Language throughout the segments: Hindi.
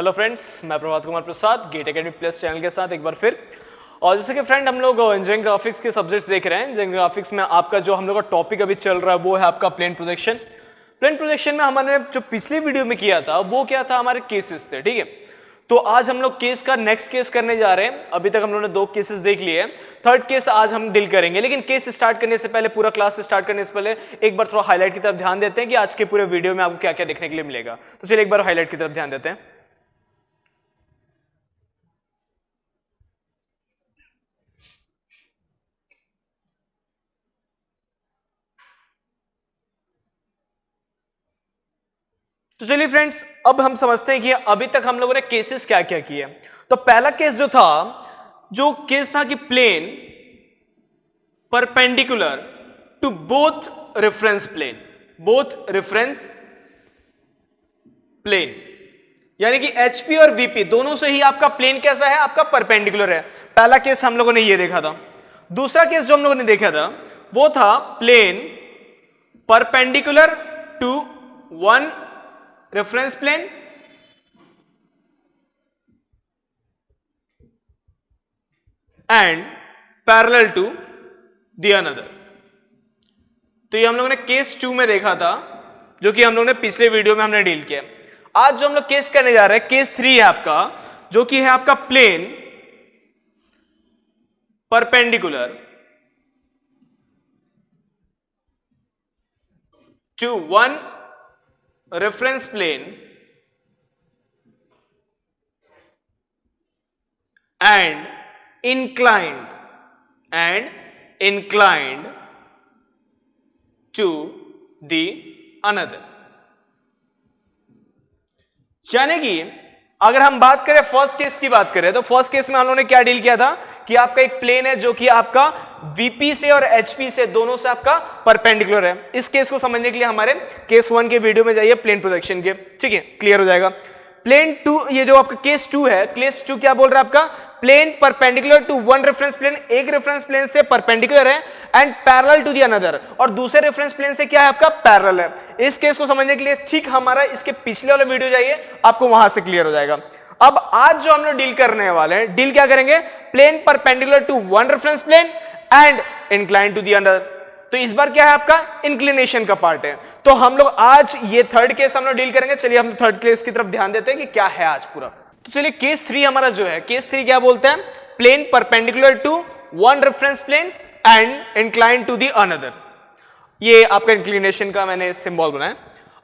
हेलो फ्रेंड्स, मैं Prabhat Kumar Prasad gate academy plus channel के साथ एक बार फिर। और जैसे कि फ्रेंड हम लोग इंजीनियरिंग ग्राफिक्स के सब्जेक्ट्स देख रहे हैं। इंजीनियरिंग ग्राफिक्स में आपका जो हम लोग का टॉपिक अभी चल रहा है वो है आपका प्लेन प्रोजेक्शन। प्लेन प्रोजेक्शन में हमने जो पिछली वीडियो में किया था वो क्या था, हमारे केसेस थे। ठीक है, तो आज हम लोग केस का नेक्स्ट केस करने जा रहे हैं। अभी तक हम लोगों ने 2 केसेस देख लिए हैं, थर्ड केस आज हम डील करेंगे। लेकिन केस स्टार्ट करने से पहले, पूरा क्लास स्टार्ट करने से पहले एक बार थोड़ा हाईलाइट की तरफ ध्यान देते हैं कि आज के पूरे वीडियो में आपको क्या क्या देखने के लिए मिलेगा। तो चलिए एक बार हाईलाइट की तरफ ध्यान देते हैं। तो चलिए फ्रेंड्स, अब हम समझते हैं कि अभी तक हम लोगों ने केसेस क्या क्या किए। तो पहला केस जो केस था कि plane perpendicular to both reference plane, यानी कि एचपी और वीपी दोनों से ही आपका प्लेन कैसा है, आपका परपेंडिकुलर है। पहला केस हम लोगों ने ये देखा था। दूसरा केस जो हम लोगों ने देखा था वो था plane perpendicular to one reference plane and parallel to the another. तो ये हम लोगों ने केस 2 में देखा था, जो कि हम लोगों ने पिछले वीडियो में हमने डील किया। आज जो हम लोग केस करने जा रहे हैं, केस 3 है आपका, जो कि है आपका plane perpendicular to one reference plane and inclined to the another। यानी कि अगर हम बात करें फर्स्ट केस की बात करें, तो फर्स्ट केस में हम लोगों ने क्या डील किया था कि आपका एक प्लेन है जो कि आपका वीपी से और एचपी से दोनों से आपका परपेंडिकुलर है। इस केस को समझने के लिए हमारे केस 1 के वीडियो में जाइए, प्लेन प्रोजेक्शन के। ठीक है, क्लियर हो जाएगा। प्लेन 2, ये जो आपका केस 2 है, केस 2 क्या बोल रहा है आपका, plane perpendicular to one reference plane, एक रेफरेंस प्लेन से परपेंडिकुलर है and parallel to the another, और दूसरे रेफरेंस प्लेन से क्या है आपका, पैरेलल है। इस केस को समझने के लिए ठीक हमारा इसके पिछले वाला वीडियो जाइए, आपको वहां से क्लियर हो जाएगा। अब आज जो हम लोग डील करने वाले हैं, डील क्या करेंगे, plane perpendicular to one reference plane and incline to the another. तो इस बार क्या है आपका, इंक्लिनेशन का पार्ट है। तो हम लोग आज ये थर्ड केस हम लोग डील करेंगे। चलिए हम थर्ड केस की तरफ ध्यान देते हैं कि क्या है आज पूरा। तो चलिए केस 3 हमारा जो है, केस 3 क्या बोलते हैं, plane perpendicular to one reference plane and incline to the another. ये आपका इंक्लिनेशन का मैंने सिंबल बनाया।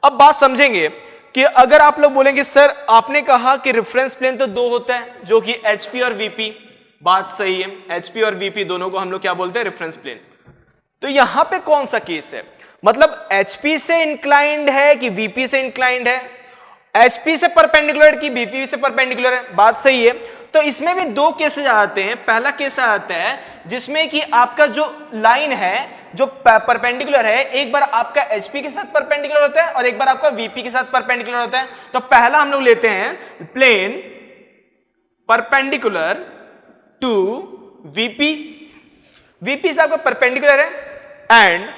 अब बात समझेंगे कि अगर आप लोग बोलेंगे सर आपने कहा कि रेफरेंस प्लेन तो 2 होता है, जो कि एचपी और वीपी। बात सही है, एचपी और वीपी दोनों को हम लोग क्या बोलते हैं, रेफरेंस प्लेन। तो यहां पे कौन सा केस है, मतलब एचपी से इंक्लाइंड है कि वीपी से इंक्लाइंड है, एचपी से परपेंडिकुलर की बीपी से परपेंडिकुलर है। बात सही है। तो इसमें भी 2 केसेस आते हैं। पहला केस आता है जिसमें कि आपका जो लाइन है जो परपेंडिकुलर है, एक बार आपका एचपी के साथ परपेंडिकुलर होता है और एक बार आपका वीपी के साथ परपेंडिकुलर होता है। तो पहला हम लोग लेते हैं plane perpendicular to VP, VP से आपका परपेंडिकुलर है एंड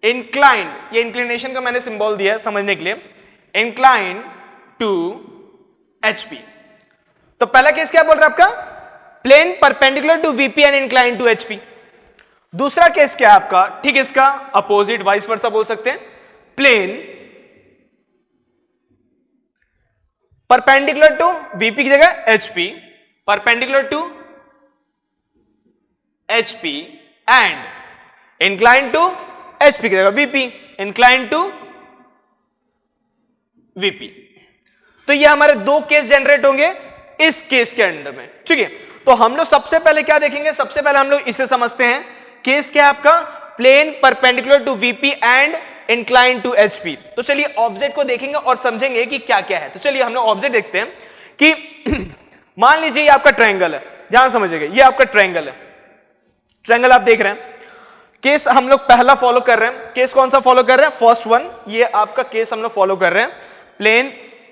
इंक्लाइंड, ये इंक्लिनेशन का मैंने सिंबल दिया है समझने के लिए, इंक्लाइंड टू एचपी। तो पहला केस क्या बोल रहा है आपका, plane perpendicular to VP and inclined to HP. दूसरा केस क्या है आपका, ठीक इसका अपोजिट वाइस वर्सा बोल सकते हैं, प्लेन परपेंडिकुलर टू वीपी की जगह HP, perpendicular to HP and inclined to HP की जगह वीपी, इंक्लाइंड टू वीपी। तो ये हमारे 2 केस जनरेट होंगे इस केस के अंडर में। ठीक है, तो हम लोग सबसे पहले क्या देखेंगे, सबसे पहले हम लोग इसे समझते हैं। केस क्या है आपका, plane perpendicular to VP and incline to HP. तो चलिए ऑब्जेक्ट को देखेंगे और समझेंगे कि क्या क्या है। तो चलिए हम लोग ऑब्जेक्ट देखते हैं कि मान लीजिए ये आपका ट्रायंगल है, ध्यान समझिएगा, ये आपका ट्रायंगल है, ट्रायंगल आप देख रहे हैं। केस हम लोग पहला फॉलो कर रहे हैं। केस कौन सा फॉलो कर रहे हैं, फर्स्ट वन, ये आपका केस हम लोग फॉलो कर रहे हैं, plane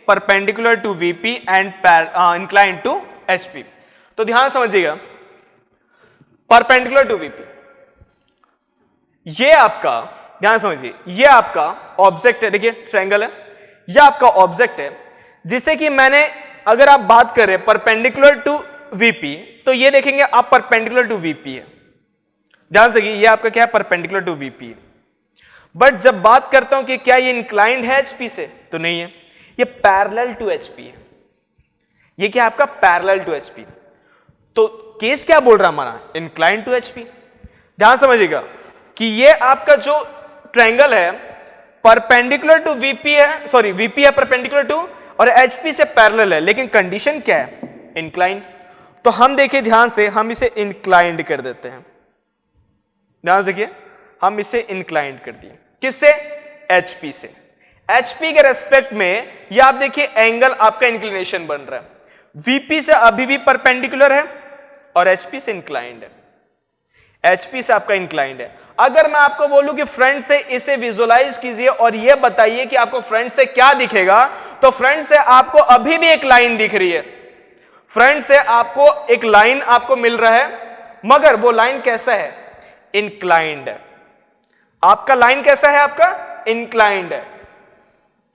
perpendicular to VP and inclined to HP. तो ध्यान समझिएगा, परपेंडिकुलर टू वीपी, ये आपका, ध्यान समझिए, ये आपका ऑब्जेक्ट है, देखिए ट्रायंगल है, ये आपका ऑब्जेक्ट है जिसे कि मैंने, अगर आप बात करें परपेंडिकुलर टू वीपी, तो ये देखेंगे आप परपेंडिकुलर टू वीपी है, ध्यान से देखिए ये आपका क्या है, परपेंडिकुलर टू वीपी। बट जब बात करता हूं कि क्या ये इंक्लाइंड है एचपी से, तो नहीं है, ये पैरेलल टू एचपी है। ये क्या आपका पैरेलल टू एचपी। तो केस क्या बोल रहा है हमारा, इंक्लाइंड टू एचपी। ध्यान समझिएगा कि ये आपका जो ट्रायंगल है परपेंडिकुलर टू वीपी है, सॉरी वीपी है परपेंडिकुलर टू, और एचपी से पैरेलल है, लेकिन कंडीशन क्या है, इंक्लाइन। तो हम देखिए ध्यान से, हम इसे इंक्लाइंड कर देते हैं, ध्यान से देखिए हम इसे इंक्लाइंड कर दिए, किससे, एचपी से। एचपी के रेस्पेक्ट में ये आप देखिए एंगल आपका इंक्लिनेशन बन रहा है, वीपी से अभी भी परपेंडिकुलर है और एचपी से इंक्लाइंड है, एचपी से आपका इंक्लाइंड है। अगर मैं आपको बोलूं कि फ्रंट से इसे विजुअलाइज कीजिए और ये बताइए कि आपको फ्रंट से क्या दिखेगा, तो फ्रंट से आपको अभी भी एक लाइन दिख रही है, फ्रंट से आपको एक लाइन आपको मिल रहा है, मगर वो लाइन कैसा है, इंक्लाइंड है। आपका लाइन कैसा है, आपका इंक्लाइंड है।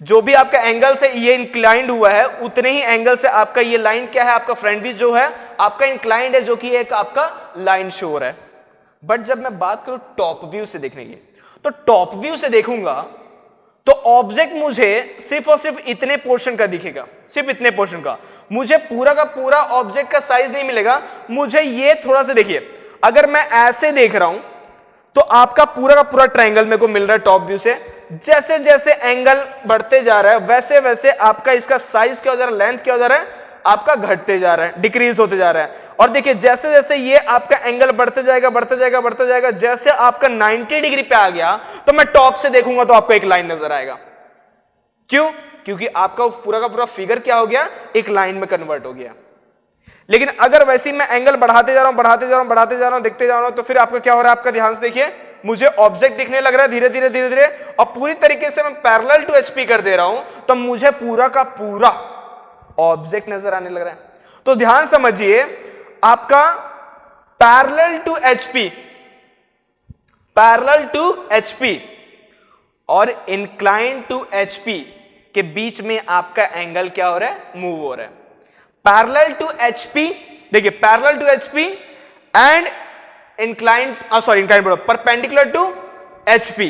जो भी आपका एंगल से ये इंक्लाइंड हुआ है, उतने ही एंगल से आपका ये लाइन क्या है, आपका फ्रंट व्यू जो है आपका इंक्लाइंड है, जो कि एक आपका लाइन शो हो रहा है। बट जब मैं बात करूं टॉप व्यू से देखने की, तो टॉप व्यू से देखूंगा तो ऑब्जेक्ट मुझे सिर्फ और सिर्फ इतने पोर्शन का दिखेगा, सिर्फ इतने पोर्शन का, मुझे पूरा का पूरा ऑब्जेक्ट का साइज नहीं मिलेगा। मुझे ये थोड़ा सा देखिए, अगर मैं ऐसे देख रहा हूं तो आपका पूरा का पूरा ट्रायंगल मेरे को मिल रहा है टॉप व्यू से। जैसे जैसे एंगल बढ़ते जा रहा है वैसे वैसे आपका इसका साइज क्या हो जा रहा है, लेंथ क्या हो जा रहा है, आपका घटते जा रहा है, डिक्रीज होते जा रहा है। और देखिए जैसे जैसे ये आपका एंगल बढ़ते जाएगा बढ़ते जाएगा बढ़ते जाएगा, जैसे आपका 90 डिग्री पे आ गया तो मैं टॉप से देखूंगा तो आपको एक लाइन नजर आएगा। क्यों, क्योंकि आपका पूरा का पूरा फिगर क्या हो गया, एक लाइन में कन्वर्ट हो गया। लेकिन अगर वैसे ही मैं एंगल बढ़ाते जा रहा हूं बढ़ाते जा रहा हूं बढ़ाते जा रहा हूं देखते जा रहा हूं, तो फिर आपका क्या हो रहा है, आपका ध्यान से देखिए, मुझे ऑब्जेक्ट दिखने लग रहा है धीरे धीरे धीरे धीरे, और पूरी तरीके से मैं पैरेलल टू एचपी कर दे रहा हूं, तो मुझे पूरा का पूरा ऑब्जेक्ट नजर आने लग रहा है। तो ध्यान समझिए, आपका parallel to HP, parallel to HP और इंक्लाइन टू एचपी के बीच में आपका एंगल क्या हो रहा है, मूव हो रहा है। पैरेलल टू एचपी, देखिए parallel to HP and inclined, sorry inclined बोलो, perpendicular to HP,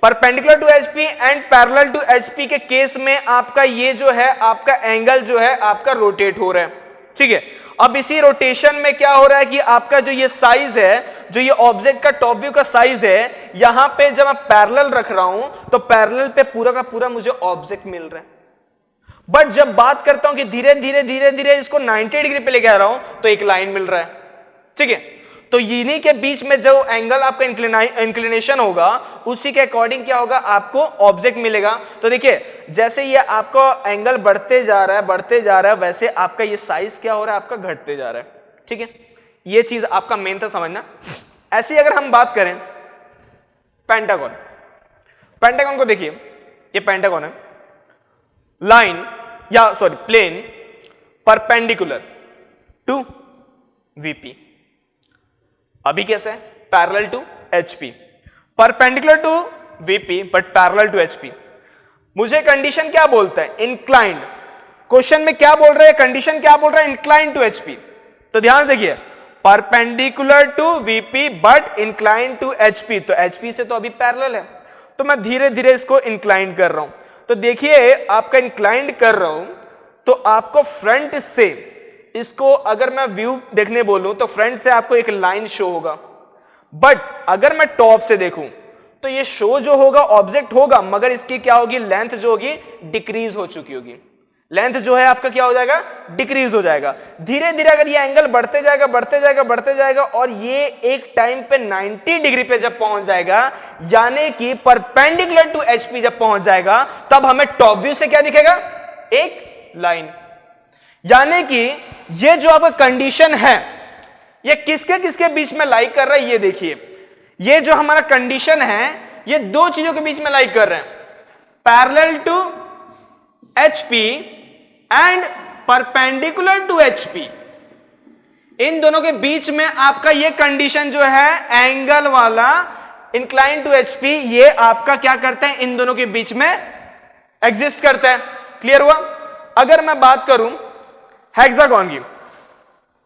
perpendicular to HP and parallel to HP के केस में आपका ये जो है आपका एंगल जो है आपका रोटेट हो रहा है, ठीक है। अब इसी रोटेशन में क्या हो रहा है कि आपका जो ये साइज है, जो ये ऑब्जेक्ट का टॉप व्यू का साइज है, यहां पे जब मैं पैरेलल रख रहा हूं तो पैरेलल पे पूरा का पूरा मुझे ऑब्जेक्ट मिल रहा है। बट जब बात करता हूं कि धीरे धीरे धीरे धीरे इसको 90 डिग्री पे लेके आ रहा हूं तो एक लाइन मिल रहा है, ठीक है। तो इन्हीं के बीच में जो एंगल आपका इंक्लिनेशन होगा उसी के अकॉर्डिंग क्या होगा, आपको ऑब्जेक्ट मिलेगा। तो देखिए जैसे ये आपका एंगल बढ़ते जा रहा है बढ़ते जा रहा है, वैसे आपका ये साइज क्या हो रहा है, आपका घटते जा रहा है, ठीक है। ये चीज आपका मेन था समझना। ऐसी अगर हम बात करें पेंटागन, पेंटागन को देखिए, ये पेंटागन है, लाइन या sorry plane perpendicular to VP. अभी कैसे है, parallel to HP, perpendicular to VP but parallel to HP. मुझे कंडीशन क्या बोलता है, इंक्लाइंड। क्वेश्चन में क्या बोल रहा है, कंडीशन क्या बोल रहा है, इंक्लाइंड टू एचपी। तो ध्यान देखिए, perpendicular to VP but inclined to HP, तो एचपी से तो अभी पैरेलल है, तो मैं धीरे धीरे इसको इंक्लाइंड कर रहा हूं। तो देखिए आपका इंक्लाइंड कर रहा हूं तो आपको फ्रंट से इसको अगर मैं व्यू देखने बोलूं तो फ्रंट से आपको एक लाइन शो होगा, बट अगर मैं टॉप से देखूं तो ये शो जो होगा ऑब्जेक्ट होगा, मगर इसकी क्या होगी, लेंथ जो होगी डिक्रीज हो चुकी होगी। लेंथ जो है आपका क्या हो जाएगा, डिक्रीज हो जाएगा। धीरे धीरे अगर ये एंगल बढ़ते जाएगा बढ़ते जाएगा बढ़ते जाएगा और ये एक टाइम पे 90 डिग्री पे जब पहुंच जाएगा, यानी कि परपेंडिकुलर टू एचपी जब पहुंच जाएगा, तब हमें टॉप व्यू से क्या दिखेगा, एक लाइन। यानी कि ये जो आपका कंडीशन है ये किसके किसके बीच में लाइक कर रहा है, ये देखिए, ये जो हमारा कंडीशन है ये दो चीजों के बीच में लाइक कर रहे हैं, parallel to HP and perpendicular to HP. इन दोनों के बीच में आपका ये कंडीशन जो है एंगल वाला इंक्लाइन टू एचपी, ये आपका क्या करता है, इन दोनों के बीच में एग्जिस्ट करता है। क्लियर हुआ। अगर मैं बात करूं हेक्सागोन की,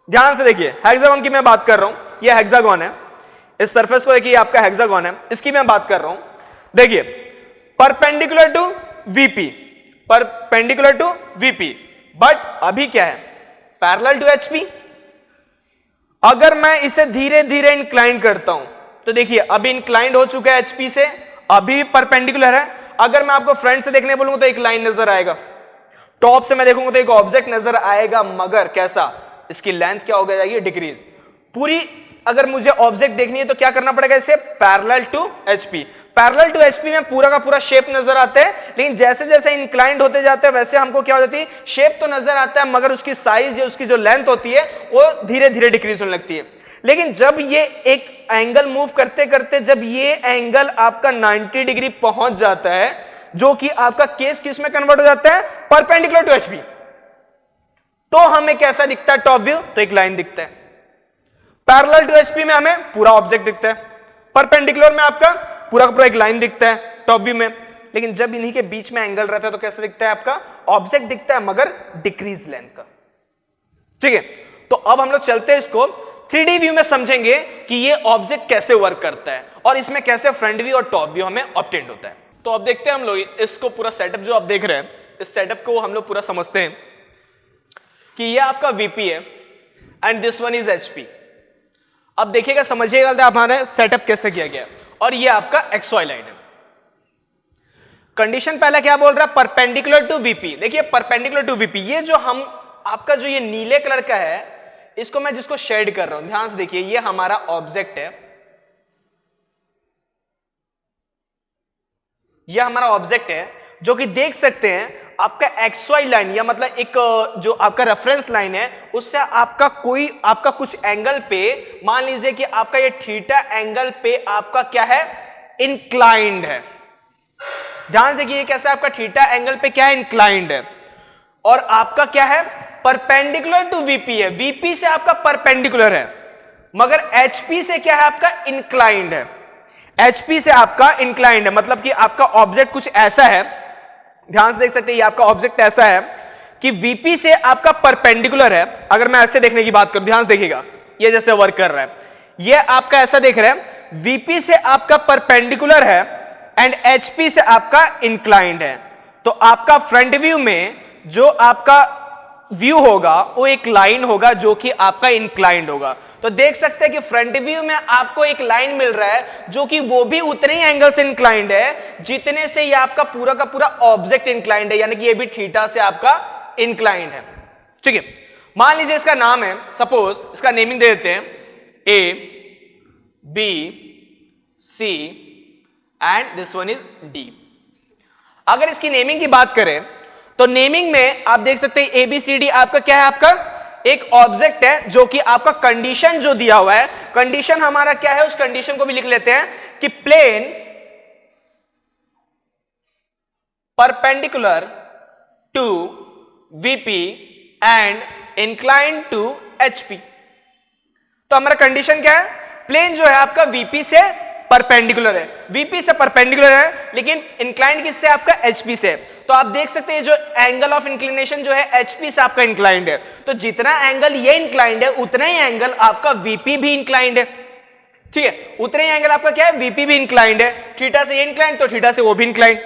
ध्यान से देखिए, हेक्सागोन की मैं बात कर रहा हूं, ये हेक्सागोन है, इस सरफेस को देखिए आपका हेक्सागोन है, इसकी मैं बात कर रहा हूं। देखिए perpendicular to VP, perpendicular to VP, but अभी क्या है, पैरेलल टू एचपी। अगर मैं इसे धीरे धीरे इंक्लाइन करता हूं तो देखिए अभी इंक्लाइंड हो चुका है एचपी से, अभी परपेंडिकुलर है। अगर मैं आपको फ्रंट से देखने बोलूंगा तो एक लाइन नजर आएगा, टॉप से मैं देखूंगा तो एक ऑब्जेक्ट नजर आएगा, मगर कैसा, इसकी लेंथ क्या हो जाएगी, डिक्रीज। पूरी अगर मुझे ऑब्जेक्ट देखनी है तो क्या करना पड़ेगा, इसे parallel to HP. Parallel to HP में पूरा का पूरा शेप नजर आता है, लेकिन जैसे जैसे इंक्लाइंड होते जाते हैं वैसे हमको क्या हो जाती है, शेप तो नजर आता है मगर उसकी साइज या उसकी जो लेंथ होती है वो धीरे धीरे डिक्रीज होने लगती है। लेकिन जब ये एक एंगल मूव करते करते जब ये एंगल आपका 90 डिग्री पहुंच जाता है, जो कि आपका केस किस में कन्वर्ट हो जाता है, परपेंडिकुलर टू एचपी, तो हमें कैसा दिखता है टॉप व्यू, तो एक लाइन दिखता है। पैरेलल टू एचपी में हमें पूरा ऑब्जेक्ट दिखता है, परपेंडिकुलर में आपका पूरा का पूरा एक लाइन दिखता है टॉप व्यू में। लेकिन जब इन्हीं के बीच में एंगल रहता है तो कैसा दिखता है, आपका ऑब्जेक्ट दिखता है मगर डिक्रीज लेंथ का। ठीक है, तो अब हम लोग चलते हैं इसको 3D व्यू में, समझेंगे कि ये ऑब्जेक्ट कैसे वर्क करता है और इसमें कैसे फ्रंट व्यू और टॉप व्यू हमें ऑब्टेन होता है। तो अब देखते हैं हम लोग इसको, पूरा सेटअप जो आप देख रहे हैं, इस सेटअप को हम लोग पूरा समझते हैं कि ये आपका वीपी है and this one is HP. अब देखिएगा, समझिएगा हमारा सेटअप कैसे किया गया, और ये आपका एक्सवाई लाइन है। कंडीशन पहला क्या बोल रहा है, परपेंडिकुलर टू वीपी। देखिए परपेंडिकुलर टू वीपी, ये जो हम आपका जो ये नीले कलर का है, इसको मैं जिसको शेड कर रहा हूं, ध्यान से देखिए, ये हमारा ऑब्जेक्ट है, ये हमारा ऑब्जेक्ट है, जो कि देख सकते हैं आपका एक्सवाई लाइन, या मतलब एक जो आपका रेफरेंस लाइन है, उससे आपका कोई आपका कुछ एंगल पे, मान लीजिए कि आपका ये थीटा एंगल पे आपका क्या है, इंक्लाइंड है। ध्यान देखिए ये कैसे आपका थीटा एंगल पे क्या है, इंक्लाइंड है, और आपका क्या है, परपेंडिकुलर टू वीपी है, वीपी से आपका परपेंडिकुलर है, मगर एचपी से क्या है, आपका इंक्लाइंड है, एचपी से आपका इंक्लाइंड है। मतलब कि आपका ऑब्जेक्ट कुछ ऐसा है, ध्यान से देख सकते हैं, ये आपका ऑब्जेक्ट ऐसा है कि वीपी से आपका परपेंडिकुलर है। अगर मैं ऐसे देखने की बात करूं, ध्यान से देखिएगा, ये जैसे वर्क कर रहा है, ये आपका ऐसा देख रहे हैं, वीपी से आपका परपेंडिकुलर है एंड एचपी से आपका इंक्लाइंड है। तो आपका फ्रंट व्यू में जो आपका व्यू होगा वो एक लाइन होगा जो कि आपका इंक्लाइंड होगा। तो देख सकते हैं कि फ्रंट व्यू में आपको एक लाइन मिल रहा है जो कि वो भी उतने ही एंगल से इंक्लाइंड है जितने से ये आपका पूरा का पूरा ऑब्जेक्ट इंक्लाइंड है, यानी कि ये भी थीटा से आपका इंक्लाइंड है। ठीक है, मान लीजिए इसका नाम है, सपोज इसका नेमिंग दे देते हैं A B C and this one is D. अगर इसकी नेमिंग की बात करें तो नेमिंग में आप देख सकते हैं एबीसीडी आपका क्या है, आपका एक ऑब्जेक्ट है जो कि आपका कंडीशन जो दिया हुआ है, कंडीशन हमारा क्या है, उस कंडीशन को भी लिख लेते हैं कि plane perpendicular to VP and inclined to HP. तो हमारा कंडीशन क्या है, प्लेन जो है आपका वीपी से परपेंडिकुलर है, वीपी से परपेंडिकुलर है, लेकिन इंक्लाइंड किससे, आपका एचपी से। तो आप देख सकते हैं जो एंगल ऑफ इंक्लिनेशन जो है एचपी से आपका इंक्लाइंड है, तो जितना एंगल ये इंक्लाइंड है उतना ही एंगल आपका वीपी भी इंक्लाइंड है। ठीक है, उतने ही एंगल आपका क्या है, वीपी भी इंक्लाइंड है, थीटा से ये इंक्लाइंड तो थीटा से वो भी इंक्लाइंड।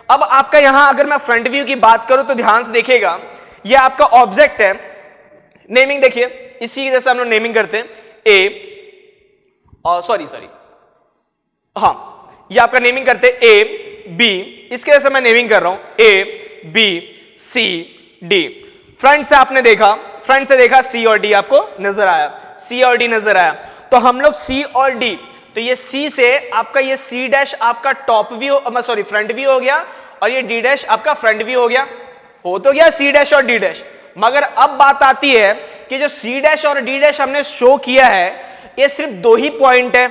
अब आपका यहां अगर मैं फ्रंट व्यू की बात करूं तो ध्यान से देखिएगा, ये आपका ऑब्जेक्ट है, नेमिंग देखिए इसी जैसे हम लोग नेमिंग करते हैं, ए सॉरी हाँ, ये आपका नेमिंग करते हैं ए बी, इसके जैसे मैं नेमिंग कर रहा हूं A B C D. Front से आपने देखा, फ्रंट से देखा सी और डी आपको नजर आया, सी और डी नजर आया, तो हम लोग सी और डी, तो ये सी से आपका ये सी डैश आपका top view, sorry front view हो गया, और ये डी डैश आपका फ्रंट व्यू हो गया, हो तो गया सी डैश और डी डैश। मगर अब बात आती है कि जो सी डैश और डी डैश हमने शो किया है, ये सिर्फ दो ही पॉइंट है,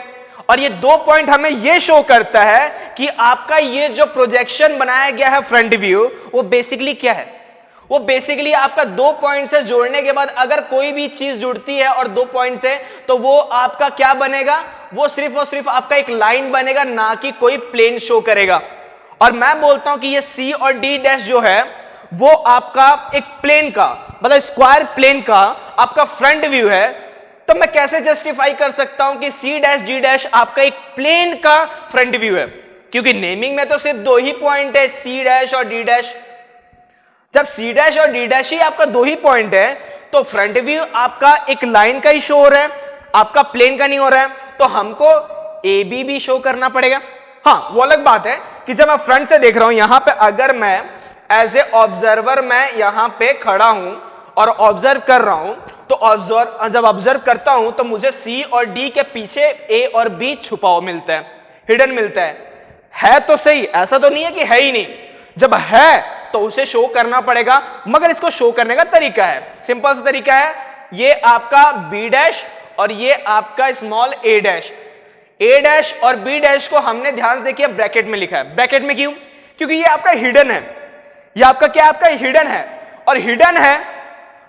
और ये दो पॉइंट हमें ये शो करता है कि आपका ये जो प्रोजेक्शन बनाया गया है फ्रंट व्यू, वो बेसिकली क्या है, वो बेसिकली आपका दो पॉइंट से जोड़ने के बाद अगर कोई भी चीज जुड़ती है और दो पॉइंट से, तो वो आपका क्या बनेगा, वो सिर्फ और सिर्फ आपका एक लाइन बनेगा, ना कि कोई प्लेन शो करेगा। और मैं बोलता हूं कि ये सी और डी डैश जो है वो आपका एक प्लेन का मतलब स्क्वायर प्लेन का आपका फ्रंट व्यू है, तो मैं कैसे जस्टिफाई कर सकता हूं कि सी डैश डी डैश आपका एक प्लेन का फ्रंट व्यू है? क्योंकि नेमिंग में तो सिर्फ दो ही पॉइंट है, सी डैश और डी डैश। जब सी डैश और डी डैश ही आपका दो ही पॉइंट है, तो फ्रंट व्यू आपका एक लाइन का ही शो हो रहा है, आपका प्लेन का नहीं हो रहा है, तो हमको ए बी भी शो करना पड़ेगा। हाँ, वो अलग बात है कि जब मैं फ्रंट से देख रहा हूं, यहां पे अगर मैं एज ए ऑब्जर्वर मैं यहां पे खड़ा हूं और ऑब्जर्व कर रहा हूं, तो जब ऑब्जर्व करता हूं तो मुझे सी और डी के पीछे ए और बी छुपा हुआ मिलता है, हिडन मिलता है तो सही, ऐसा तो नहीं है कि है ही नहीं। जब है तो उसे शो करना पड़ेगा, मगर इसको शो करने का तरीका है, सिंपल सा तरीका है, ये आपका बी डैश और ये आपका स्मॉल ए डैश। ए डैश और बी डैश को हमने ध्यान से देखिए ब्रैकेट में लिखा है। ब्रैकेट में क्यों? क्योंकि ये आपका हिडन है, ये आपका क्या, आपका हिडन है, और हिडन है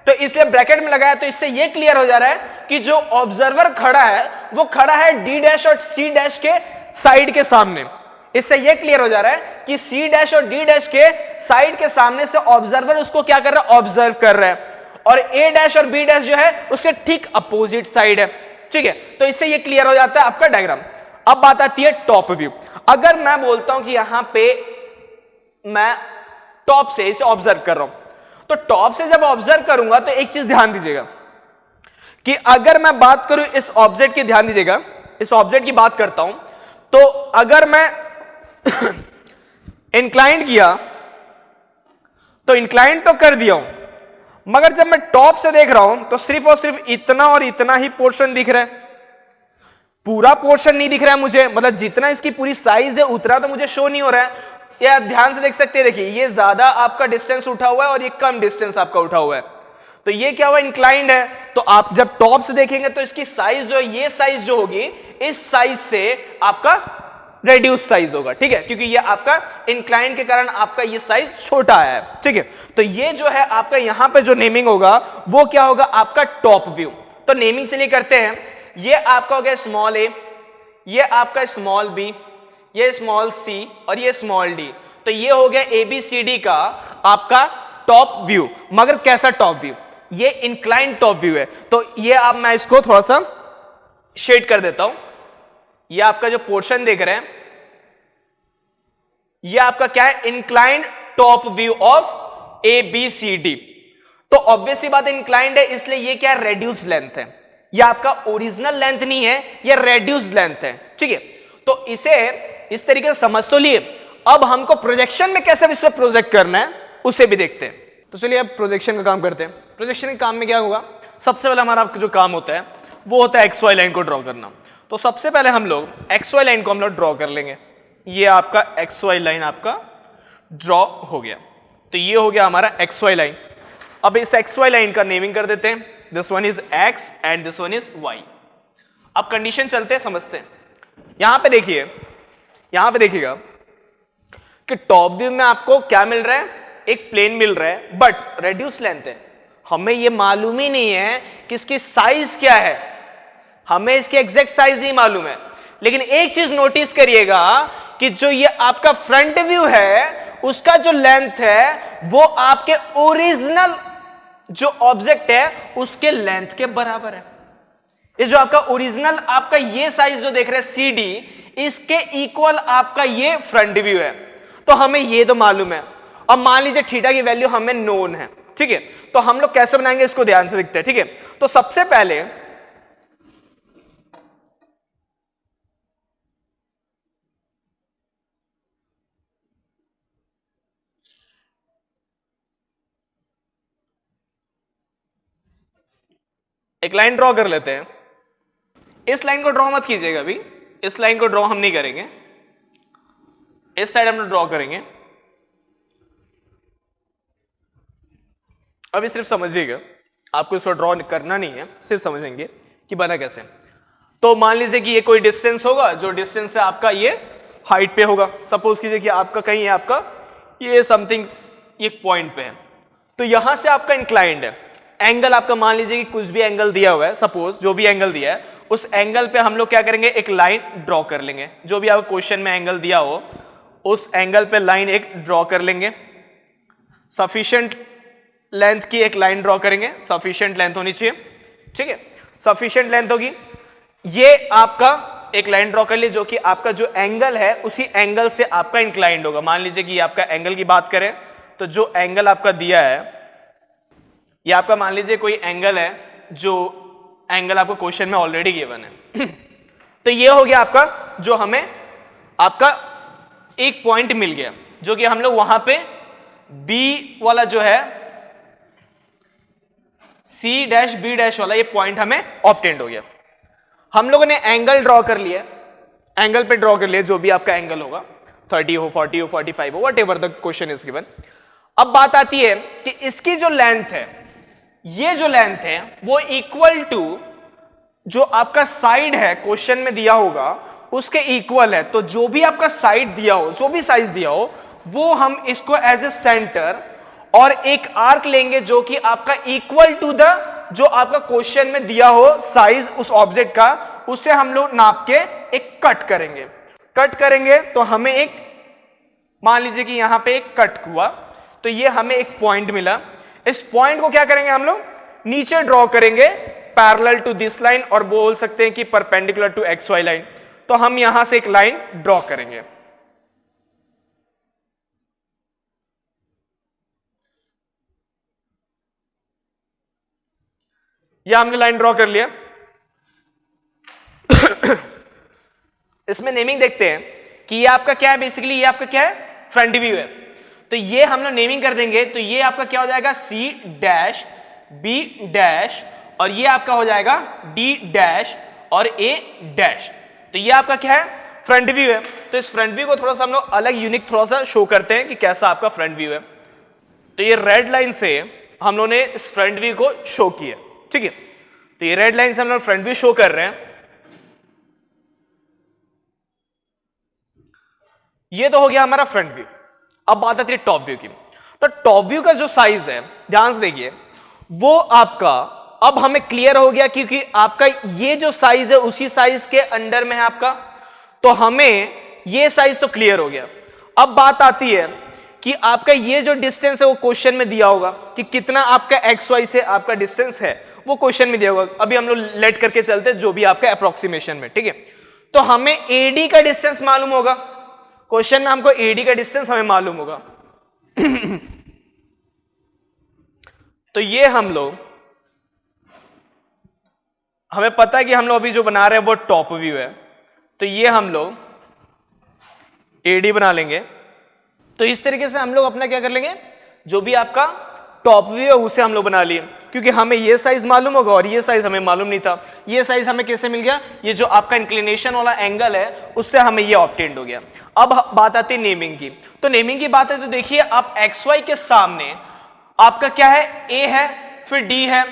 तो इसलिए ब्रैकेट में लगाया। तो इससे ये क्लियर हो जा रहा है कि जो ऑब्जर्वर खड़ा है वो खड़ा है डी डैश और सी डैश के साइड के सामने। इससे ये क्लियर हो जा रहा है कि सी डैश और डी डैश के साइड के सामने से ऑब्जर्वर उसको क्या कर रहा है, ऑब्जर्व कर रहा है, और ए डैश और बी डैश जो है उसके ठीक अपोजिट साइड है। ठीक है, तो इससे ये क्लियर हो जाता है आपका डायग्राम। अब बात आती है टॉप व्यू। अगर मैं बोलता हूं कि यहां पे मैं टॉप से इसे ऑब्जर्व कर रहा हूं, तो टॉप से जब ऑब्जर्व करूंगा तो एक चीज ध्यान दीजिएगा कि अगर मैं बात करूं इस ऑब्जेक्ट की, ध्यान दीजिएगा, इस ऑब्जेक्ट की बात करता हूं, तो अगर मैं इंक्लाइंड किया तो इंक्लाइंड तो कर दिया हूं, मगर जब मैं टॉप से देख रहा हूं तो सिर्फ और सिर्फ इतना और इतना ही पोर्शन दिख रहा है, पूरा पोर्शन नहीं दिख रहा है मुझे। मतलब जितना इसकी पूरी साइज है उतना तो मुझे शो नहीं हो रहा है। या ध्यान से देख सकते हैं, देखिए ये ज्यादा आपका डिस्टेंस उठा हुआ है और ये कम डिस्टेंस आपका उठा हुआ है, तो ये क्या हुआ, इंक्लाइंड है। तो आप जब टॉप से देखेंगे तो इसकी साइज जो है, ये साइज जो होगी, इस साइज से आपका रेड्यूस साइज होगा। ठीक है, क्योंकि ये आपका इंक्लाइन के कारण आपका ये साइज छोटा है। ठीक है, तो ये जो है आपका यहां पे जो नेमिंग होगा वो क्या होगा, आपका टॉप व्यू। तो नेमिंग चलिए करते हैं। ये आपका हो गया स्मॉल ए, ये आपका स्मॉल बी, ये स्मॉल सी और ये स्मॉल डी। तो ये हो गया ए बी सी डी का आपका टॉप व्यू। मगर कैसा टॉप व्यू, ये इंक्लाइन टॉप व्यू है। तो ये आप, मैं इसको थोड़ा सा शेड कर देता हूं। ये आपका जो पोर्शन देख रहे हैं, ये आपका क्या है, inclined top view of A B C D. तो ऑब्वियसली बात इंक्लाइंड है, इसलिए ये क्या, रेड्यूस लेंथ है। ये आपका ओरिजिनल लेंथ नहीं है, ये रेड्यूस लेंथ है। ठीक है, तो इसे इस तरीके से समझ तो लिए। अब हमको प्रोजेक्शन में कैसे इसको प्रोजेक्ट करना है उसे भी देखते हैं। तो चलिए अब प्रोजेक्शन का काम करते हैं। प्रोजेक्शन के काम में क्या होगा, सबसे पहले हमारा जो काम होता है वो होता है एक्स वाई लाइन को ड्रॉ करना। तो सबसे पहले हम लोग एक्स वाई लाइन को हम लोग ड्रॉ कर लेंगे। ये आपका एक्स वाई लाइन आपका ड्रॉ हो गया। तो ये हो गया हमारा एक्स वाई लाइन। अब इस एक्स वाई लाइन का नेमिंग कर देते हैं, this one is X and this one is Y. अब कंडीशन चलते हैं, समझते हैं। यहां पे देखिए, यहां पे देखिएगा कि टॉप व्यू में आपको क्या मिल रहा है, एक प्लेन मिल रहा है, बट रेड्यूस लेंथ है। हमें ये मालूम ही नहीं है कि इसकी साइज क्या है, हमें इसकी एग्जैक्ट साइज नहीं मालूम है। लेकिन एक चीज नोटिस करिएगा कि जो ये आपका फ्रंट व्यू है उसका जो लेंथ है वो आपके ओरिजिनल जो ऑब्जेक्ट है उसके लेंथ के बराबर है। ये जो आपका ओरिजिनल आपका ये साइज जो देख रहे हैं सी डी, इसके इक्वल आपका ये फ्रंट व्यू है। तो हमें ये तो मालूम है। अब मान लीजिए थीटा की वैल्यू हमें नोन है। ठीक है, तो हम लोग कैसे बनाएंगे इसको ध्यान से देखते हैं। ठीक है, तो सबसे पहले एक लाइन ड्रॉ कर लेते हैं। इस लाइन को ड्रॉ मत कीजिएगा अभी, इस लाइन को ड्रॉ हम नहीं करेंगे, इस साइड हम लोग ड्रॉ करेंगे। अभी सिर्फ समझिएगा, आपको इसको ड्रॉ करना नहीं है, सिर्फ समझेंगे कि बना कैसे। तो मान लीजिए कि ये कोई डिस्टेंस होगा, जो डिस्टेंस है आपका ये हाइट पे होगा। सपोज कीजिए कि आपका कहीं है, आपका ये समथिंग एक पॉइंट पे है, तो यहां से आपका इंक्लाइंड है। एंगल आपका मान लीजिए कि कुछ भी एंगल दिया हुआ है, सपोज जो भी एंगल दिया है उस एंगल पे हम लोग क्या करेंगे, एक लाइन ड्रॉ कर लेंगे। जो भी आपको क्वेश्चन में एंगल दिया हो उस एंगल पे लाइन एक ड्रॉ कर लेंगे। सफिशिएंट लेंथ की एक लाइन ड्रॉ करेंगे, सफिशिएंट लेंथ होनी चाहिए, ठीक है, सफिशिएंट लेंथ होगी। ये आपका एक लाइन ड्रॉ कर लिए जो कि आपका जो एंगल है उसी एंगल से आपका इंक्लाइंड होगा। मान लीजिए कि आपका एंगल की बात करें तो जो एंगल आपका दिया है, ये आपका मान लीजिए कोई एंगल है, जो एंगल आपको क्वेश्चन में ऑलरेडी गिवन है तो ये हो गया आपका जो हमें आपका एक पॉइंट मिल गया, जो कि हम लोग वहां पे बी वाला जो है सी डैश बी डैश वाला ये पॉइंट हमें ऑब्टेंड हो गया। हम लोगों ने एंगल ड्रॉ कर लिया, एंगल पे ड्रॉ कर लिया, जो भी आपका एंगल होगा, 30 हो, 40 हो, 45 हो, what ever the question is given. अब बात आती है कि इसकी जो लेंथ है, ये जो लेंथ है वो इक्वल टू जो आपका साइड है क्वेश्चन में दिया होगा उसके इक्वल है। तो जो भी आपका साइड दिया हो, जो भी साइज दिया हो, वो हम इसको एज ए सेंटर और एक आर्क लेंगे जो कि आपका इक्वल टू द जो आपका क्वेश्चन में दिया हो साइज उस ऑब्जेक्ट का, उससे हम लोग नाप के एक कट करेंगे। कट करेंगे तो हमें एक, मान लीजिए कि यहां पे एक कट हुआ, तो ये हमें एक पॉइंट मिला। इस पॉइंट को क्या करेंगे हम लोग, नीचे ड्रॉ करेंगे पैरेलल टू दिस लाइन, और बोल सकते हैं कि perpendicular to X Y line. तो हम यहां से एक लाइन ड्रॉ करेंगे। यह हमने लाइन ड्रॉ कर लिया। इसमें नेमिंग देखते हैं कि ये आपका क्या है, बेसिकली ये आपका क्या है, फ्रंट व्यू है। तो ये हम लोग नेमिंग कर देंगे, तो ये आपका क्या हो जाएगा, सी डैश बी डैश, और ये आपका हो जाएगा डी डैश और ए डैश। तो ये आपका क्या है, फ्रंट व्यू है। तो इस फ्रंट व्यू को थोड़ा सा हम लोग अलग यूनिक थोड़ा सा शो करते हैं कि कैसा आपका फ्रंट व्यू है। तो ये रेड लाइन से हम लोगों ने इस फ्रंट व्यू को शो किया, ठीक है। तो ये रेड लाइन से हम लोग फ्रंट व्यू शो कर रहे हैं। ये तो हो गया हमारा फ्रंट व्यू। अब बात आती है टॉप व्यू की। तो टॉप व्यू का जो साइज है, ध्यान से देखिए, वो आपका अब हमें क्लियर हो गया, क्योंकि आपका ये जो साइज है उसी साइज के अंडर में है आपका, तो हमें ये साइज तो क्लियर हो गया। अब बात आती है कि आपका ये जो डिस्टेंस है वो क्वेश्चन में दिया होगा कि कितना आपका एक्स वाई से आपका डिस्टेंस है, वो क्वेश्चन में दिया होगा। अभी हम लोग लेट करके चलते हैं जो भी आपका अप्रोक्सीमेशन में, ठीक है। तो हमें एडी का डिस्टेंस मालूम होगा, क्वेश्चन में हमको एडी का डिस्टेंस हमें मालूम होगा। तो ये हम लोग, हमें पता है कि हम लोग अभी जो बना रहे हैं वो टॉप व्यू है, तो ये हम लोग एडी बना लेंगे। तो इस तरीके से हम लोग अपना क्या कर लेंगे, जो भी आपका टॉप व्यू है उसे हम लोग बना लिए, क्योंकि हमें ये साइज मालूम होगा और ये साइज हमें मालूम नहीं था। ये साइज हमें कैसे मिल गया, ये जो आपका इंक्लिनेशन वाला एंगल है उससे हमें ये ऑब्टेन्ड हो गया। अब बात आती है नेमिंग की। तो नेमिंग की बात है तो देखिए, आप एक्स वाई के सामने आपका क्या है, ए है, फिर डी है,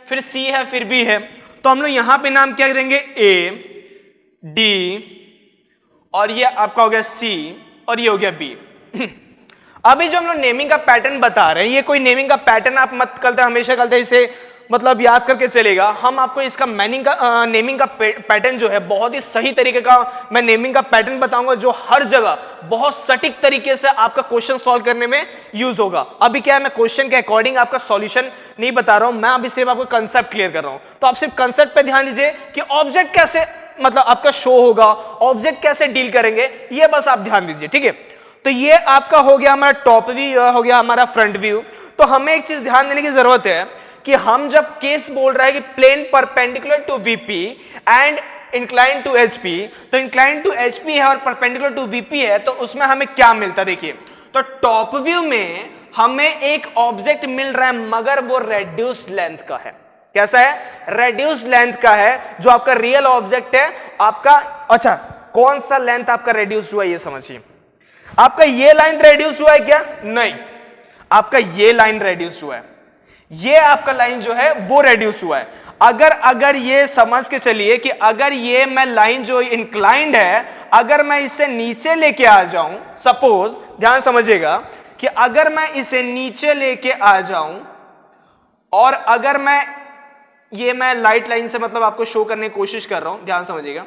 फिर सी है, फिर बी है। तो हम लोग यहां पे नाम क्या देंगे, ए डी, और ये आपका हो गया सी, और ये हो गया बी। अभी जो हम लोग नेमिंग का पैटर्न बता रहे हैं, ये कोई नेमिंग का पैटर्न आप मत करते हमेशा करते इसे मतलब याद करके चलेगा। हम आपको इसका नेमिंग का पैटर्न जो है बहुत ही सही तरीके का मैं नेमिंग का पैटर्न बताऊंगा, जो हर जगह बहुत सटीक तरीके से आपका क्वेश्चन सॉल्व करने में यूज होगा। अभी क्या है, मैं क्वेश्चन के अकॉर्डिंग आपका सॉल्यूशन नहीं बता रहा हूं, मैं अभी सिर्फ आपको कंसेप्ट क्लियर कर रहा हूं। तो आप सिर्फ कंसेप्ट पे ध्यान दीजिए कि ऑब्जेक्ट कैसे मतलब आपका शो होगा, ऑब्जेक्ट कैसे डील करेंगे, ये बस आप ध्यान दीजिए, ठीक है। तो ये आपका हो गया हमारा टॉप व्यू, हो गया हमारा फ्रंट व्यू। तो हमें एक चीज ध्यान देने की जरूरत है कि हम जब केस बोल रहे हैं कि plane perpendicular to VP and incline to HP, तो इंक्लाइन टू एचपी है और परपेंडिकुलर टू वीपी है, तो उसमें हमें क्या मिलता है, देखिए। तो टॉप व्यू में हमें एक ऑब्जेक्ट मिल रहा है, मगर वो रेड्यूस्ड लेंथ का है। कैसा है, रेड्यूस्ड लेंथ का है। जो आपका रियल ऑब्जेक्ट है आपका, अच्छा कौन सा लेंथ आपका रेड्यूस्ड हुआ ये समझिए। आपका ये लाइन रेड्यूस हुआ है क्या, नहीं, आपका ये लाइन रेड्यूस हुआ है, ये आपका लाइन जो है वो रेड्यूस हुआ है। अगर ये समझ के चलिए कि अगर ये मैं लाइन जो इंक्लाइंड है, अगर मैं इसे नीचे लेके आ जाऊं, सपोज ध्यान समझिएगा कि अगर मैं इसे नीचे लेके आ जाऊं और अगर मैं लाइट लाइन से मतलब आपको शो करने की कोशिश कर रहा हूं, ध्यान समझिएगा।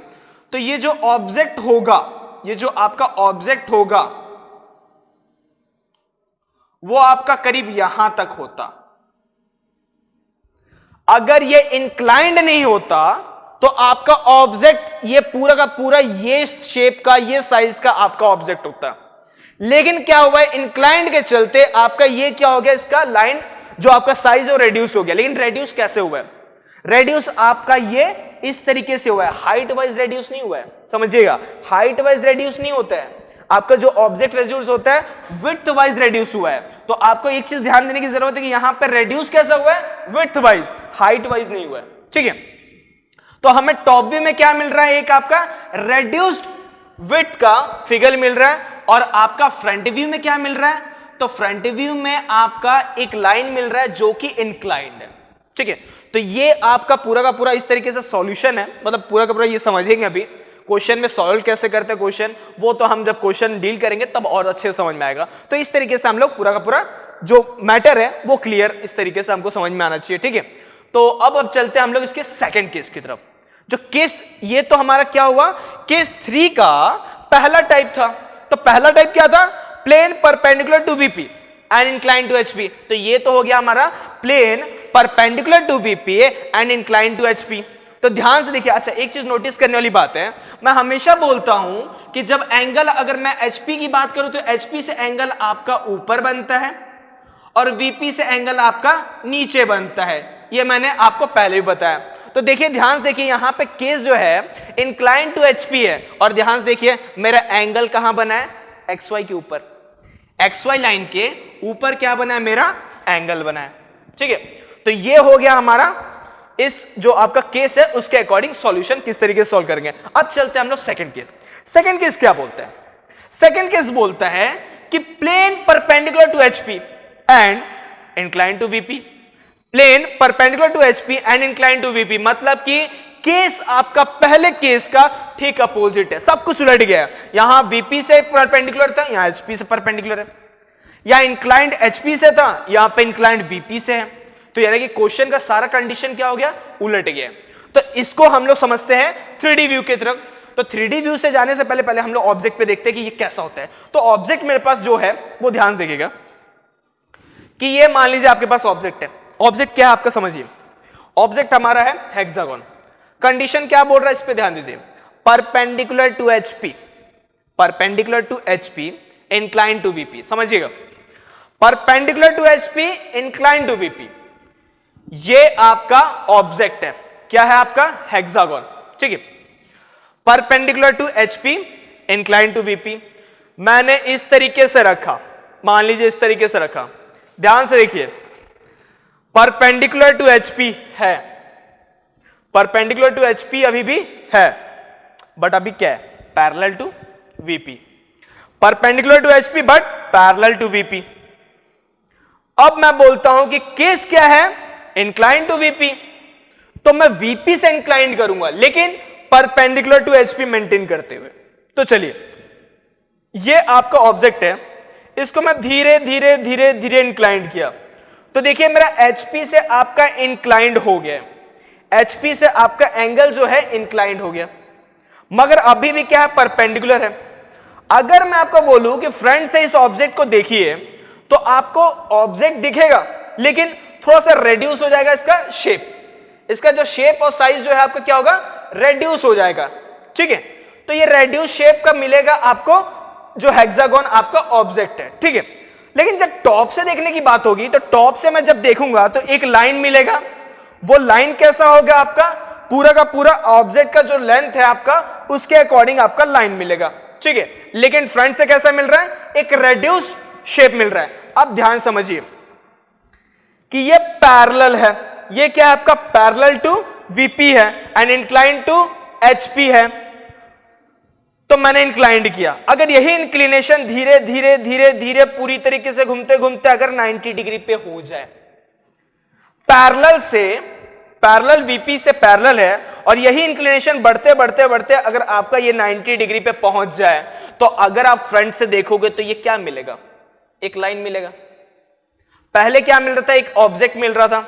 तो ये जो ऑब्जेक्ट होगा, ये जो आपका ऑब्जेक्ट होगा, वो आपका करीब यहां तक होता। अगर ये इंक्लाइंड नहीं होता तो आपका ऑब्जेक्ट ये पूरा का पूरा ये शेप का ये साइज का आपका ऑब्जेक्ट होता। लेकिन क्या हुआ है, इंक्लाइंड के चलते आपका ये क्या हो गया, इसका लाइन जो आपका साइज है वो रेड्यूस हो गया। लेकिन रेड्यूस कैसे हुआ है, रेड्यूस आपका ये इस तरीके से हुआ है, हाइट वाइज रेड्यूस नहीं हुआ है, समझिएगा, हाइट वाइज रेड्यूस नहीं होता है, आपका जो ऑब्जेक्ट रेड्यूस होता है विड्थ वाइज रेड्यूस हुआ है। तो आपको एक चीज ध्यान देने की जरूरत है कि यहां पर रेड्यूस कैसा हुआ है, विड्थ वाइज, हाइट वाइज नहीं हुआ है, ठीक है। तो हमें टॉप व्यू में क्या मिल रहा है, एक आपका रेड्यूस्ड विड्थ का फिगर मिल रहा है, और आपका फ्रंट व्यू में क्या मिल रहा है, तो फ्रंट व्यू में आपका एक लाइन मिल रहा है जो कि इंक्लाइंड है, ठीक है। तो ये आपका पूरा का पूरा इस तरीके से सॉल्यूशन है, मतलब पूरा का पूरा ये समझेंगे अभी क्वेश्चन में सॉल्व कैसे करते हैं क्वेश्चन, वो तो हम जब क्वेश्चन डील करेंगे तब और अच्छे से समझ में आएगा। तो इस तरीके से हम लोग पूरा का पूरा जो मैटर है वो क्लियर इस तरीके से हमको समझ में आना चाहिए, ठीक है। तो अब चलते हैं हम लोग इसके सेकंड केस की तरफ। जो केस ये तो हमारा क्या हुआ, केस 3 का पहला टाइप था। तो पहला टाइप क्या था, plane perpendicular to VP and incline to HP. तो ये तो हो गया हमारा plane perpendicular to VP and incline to HP. तो ध्यान से देखिए, अच्छा एक चीज नोटिस करने वाली बात है, मैं हमेशा बोलता हूं कि जब एंगल, अगर मैं एचपी की बात करूं तो एचपी से एंगल आपका ऊपर बनता है और वीपी से एंगल आपका नीचे बनता है, ये मैंने आपको पहले भी बताया। तो देखिए ध्यान से देखिए, यहां पे केस जो है इंक्लाइन टू एचपी है, और ध्यान से देखिए मेरा एंगल कहां बना है, एक्स वाई के ऊपर, एक्स वाई लाइन के ऊपर क्या बना है, मेरा एंगल बना है, ठीक है। तो ये हो गया हमारा इस जो आपका केस है उसके अकॉर्डिंग सॉल्यूशन किस तरीके से सॉल्व करेंगे। अब चलते हैं हम लोग सेकंड केस। सेकंड केस क्या बोलते हैं, सेकंड केस बोलता है कि plane perpendicular to HP and incline to VP, plane perpendicular to HP and incline to VP, मतलब कि केस आपका पहले केस का ठीक अपोजिट है, सब कुछ उलट गया है। यहां वीपी से परपेंडिकुलर था, यहां एचपी से परपेंडिकुलर है, यहां इंक्लाइंड एचपी से था, यहां पे इंक्लाइंड वीपी से है। तो यानी कि क्वेश्चन का सारा कंडीशन क्या हो गया, उलट गया। तो इसको हम लोग समझते हैं 3D व्यू की तरफ। तो 3D व्यू से जाने से पहले हम लोग ऑब्जेक्ट पे देखते हैं कि ये कैसा होता है। तो ऑब्जेक्ट मेरे पास जो है वो ध्यान से देखिएगा कि ये मान लीजिए आपके पास ऑब्जेक्ट है। ऑब्जेक्ट क्या है आपका, समझिए, ऑब्जेक्ट हमारा है हेक्सागोन। कंडीशन क्या बोल रहा है, इस पे ध्यान दीजिए, perpendicular to HP, perpendicular to HP incline to VP, समझिएगा, perpendicular to HP incline to VP, ये आपका ऑब्जेक्ट है, क्या है आपका, हेक्सागोन, ठीक है। Perpendicular to HP incline to VP, मैंने इस तरीके से रखा, मान लीजिए इस तरीके से रखा, ध्यान से देखिए, परपेंडिकुलर टू एचपी है, परपेंडिकुलर टू एचपी अभी भी है, बट अभी क्या है, parallel to VP, perpendicular to HP but parallel to VP. अब मैं बोलता हूं कि केस क्या है, इंक्लाइन टू वीपी, तो मैं वीपी से इंक्लाइन करूंगा लेकिन परपेंडिकुलर टू एचपी मेंटेन करते हुए। तो चलिए, ये आपका ऑब्जेक्ट है, इसको मैं धीरे धीरे धीरे धीरे इंक्लाइंड किया, तो देखिए मेरा एचपी से आपका इंक्लाइंड हो गया, एचपी से आपका एंगल जो है इंक्लाइंड हो गया, मगर अभी भी क्या है, परपेंडिकुलर है। अगर मैं आपको बोलूं कि फ्रंट से इस ऑब्जेक्ट को देखिए तो आपको ऑब्जेक्ट दिखेगा लेकिन थोड़ा सा रेड्यूस हो जाएगा इसका शेप, इसका जो शेप और साइज जो है आपका क्या होगा, रेड्यूस हो जाएगा, ठीक है। तो ये रेड्यूस शेप का मिलेगा आपको जो हेक्सागोन आपका ऑब्जेक्ट है, ठीक है। लेकिन जब टॉप से देखने की बात होगी तो टॉप से मैं जब देखूंगा तो एक लाइन मिलेगा, वो लाइन कैसा होगा आपका, पूरा का पूरा ऑब्जेक्ट का जो लेंथ है आपका उसके अकॉर्डिंग आपका लाइन मिलेगा, ठीक है। लेकिन फ्रंट से कैसा मिल रहा है, एक रेड्यूस शेप मिल रहा है। अब ध्यान समझिए कि ये पैरेलल है, ये क्या है आपका, पैरेलल टू वीपी है एंड इंक्लाइन टू एचपी है। तो मैंने इंक्लाइंड किया, अगर यही इंक्लिनेशन धीरे धीरे धीरे धीरे पूरी तरीके से घूमते घूमते अगर 90 डिग्री पे हो जाए, पैरेलल से, पैरेलल वीपी से पैरेलल है, और यही इंक्लिनेशन बढ़ते बढ़ते बढ़ते अगर आपका ये 90 डिग्री पे पहुंच जाए, तो अगर आप फ्रंट से देखोगे तो ये क्या मिलेगा, एक लाइन मिलेगा। पहले क्या मिल रहा था, एक ऑब्जेक्ट मिल रहा था,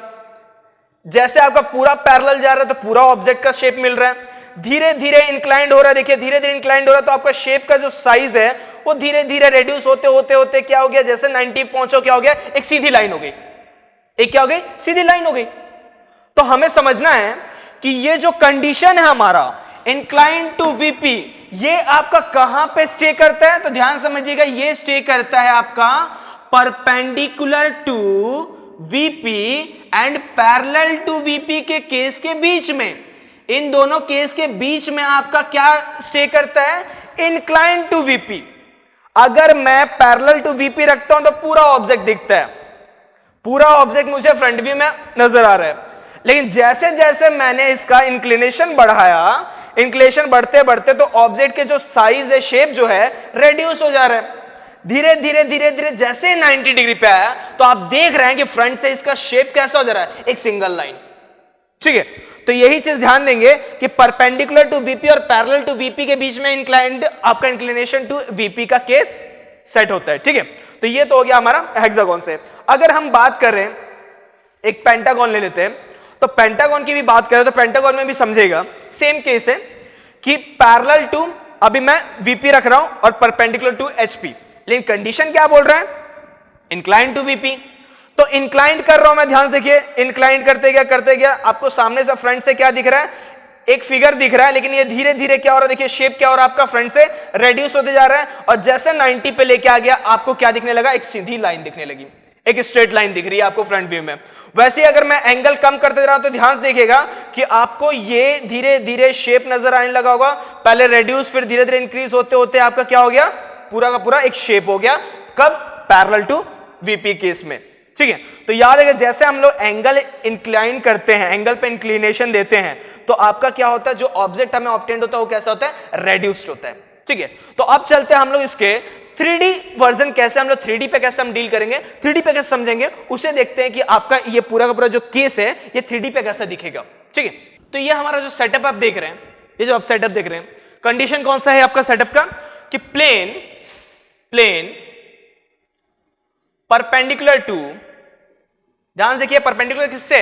जैसे आपका पूरा पैरेलल जा रहा है तो पूरा ऑब्जेक्ट का शेप मिल रहा है, धीरे धीरे इंक्लाइंड हो रहा है, देखिए धीरे धीरे इंक्लाइंड हो रहा है, तो आपका शेप का जो साइज है वो धीरे धीरे रेड्यूस होते होते होते क्या हो गया, जैसे 90 पहुंचो क्या हो गया, एक सीधी लाइन हो गई, एक क्या हो गई, सीधी लाइन हो गई। तो हमें समझना है कि ये जो कंडीशन है हमारा इंक्लाइन टू वीपी, ये आपका कहां पे स्टे करता है, तो ध्यान समझिएगा, ये स्टे करता है आपका perpendicular to VP and parallel to VP के केस के बीच में। इन दोनों केस के बीच में आपका क्या स्टे करता है, इंक्लाइन टू वीपी। अगर मैं पैरेलल टू वीपी रखता हूं तो पूरा ऑब्जेक्ट दिखता है, पूरा ऑब्जेक्ट मुझे फ्रंट व्यू में नजर आ रहा है। लेकिन जैसे जैसे मैंने इसका इंक्लिनेशन बढ़ाया, इंक्लिनेशन बढ़ते बढ़ते तो ऑब्जेक्ट के जो साइज है, शेप जो है, रेड्यूस हो जा रहा है। धीरे धीरे धीरे धीरे जैसे 90 डिग्री पे आया तो आप देख रहे हैं कि फ्रंट से इसका शेप कैसा हो जा रहा है, एक सिंगल लाइन। ठीक है, तो यही चीज ध्यान देंगे कि परपेंडिकुलर टू वीपी और पैरेलल टू वीपी के बीच में इंक्लाइंड आपका इंक्लिनेशन टू वीपी का केस सेट होता है। ठीक है, तो ये तो हो गया हमारा हेक्सागोन से। अगर हम बात करें एक पेंटागन ले लेते हैं, तो पेंटागन की भी बात करें तो पेंटागन में भी समझेगा सेम केस है कि पैरेलल टू, अभी मैं वीपी रख रहा हूं और परपेंडिकुलर टू एचपी, लेकिन कंडीशन क्या बोल रहा है, इंक्लाइन टू वीपी। तो इंक्लाइंड कर रहा हूं मैं, ध्यान से देखिए, इंक्लाइंड करते गया आपको सामने से फ्रंट से क्या दिख रहा है, एक फिगर दिख रहा है, लेकिन ये धीरे धीरे क्या हो रहा है, देखिए शेप क्या हो रहा है आपका, फ्रंट से रेड्यूस होते जा रहा है, और जैसे 90 पे लेके आ गया आपको क्या दिखने लगा, एक सीधी लाइन दिखने लगी, एक स्ट्रेट लाइन दिख रही है आपको फ्रंट व्यू में। वैसे ही अगर मैं एंगल कम करते जा रहा हूं तो ध्यान से देखिएगा कि आपको ये धीरे धीरे शेप नजर आने लगा होगा, पहले रेड्यूस फिर धीरे धीरे इंक्रीज होते होते आपका क्या हो गया, पूरा का पूरा एक शेप हो गया। कब, पैरेलल टू वीपी केस में। ठीक है, तो याद है जैसे हम लोग एंगल इंक्लाइन करते हैं, एंगल पे इंक्लिनेशन देते हैं, तो आपका क्या होता है, जो ऑब्जेक्ट हमें ऑब्टेन्ड होता है वो कैसा होता है, रेड्यूस्ड होता है। ठीक है, तो अब चलते हैं हम लोग इसके 3D वर्जन, कैसे हम लोग 3D पे कैसे हम डील करेंगे, 3D पे कैसे समझेंगे, उसे देखते हैं कि आपका ये पूरा का पूरा जो केस है ये 3D पे कैसा दिखेगा। ठीक है, तो ये हमारा जो सेटअप आप देख रहे हैं, ये जो आप सेटअप देख रहे हैं, कंडीशन कौन सा है आपका सेटअप का, कि प्लेन परपेंडिकुलर टू, ध्यान से देखिए परपेंडिकुलर किससे,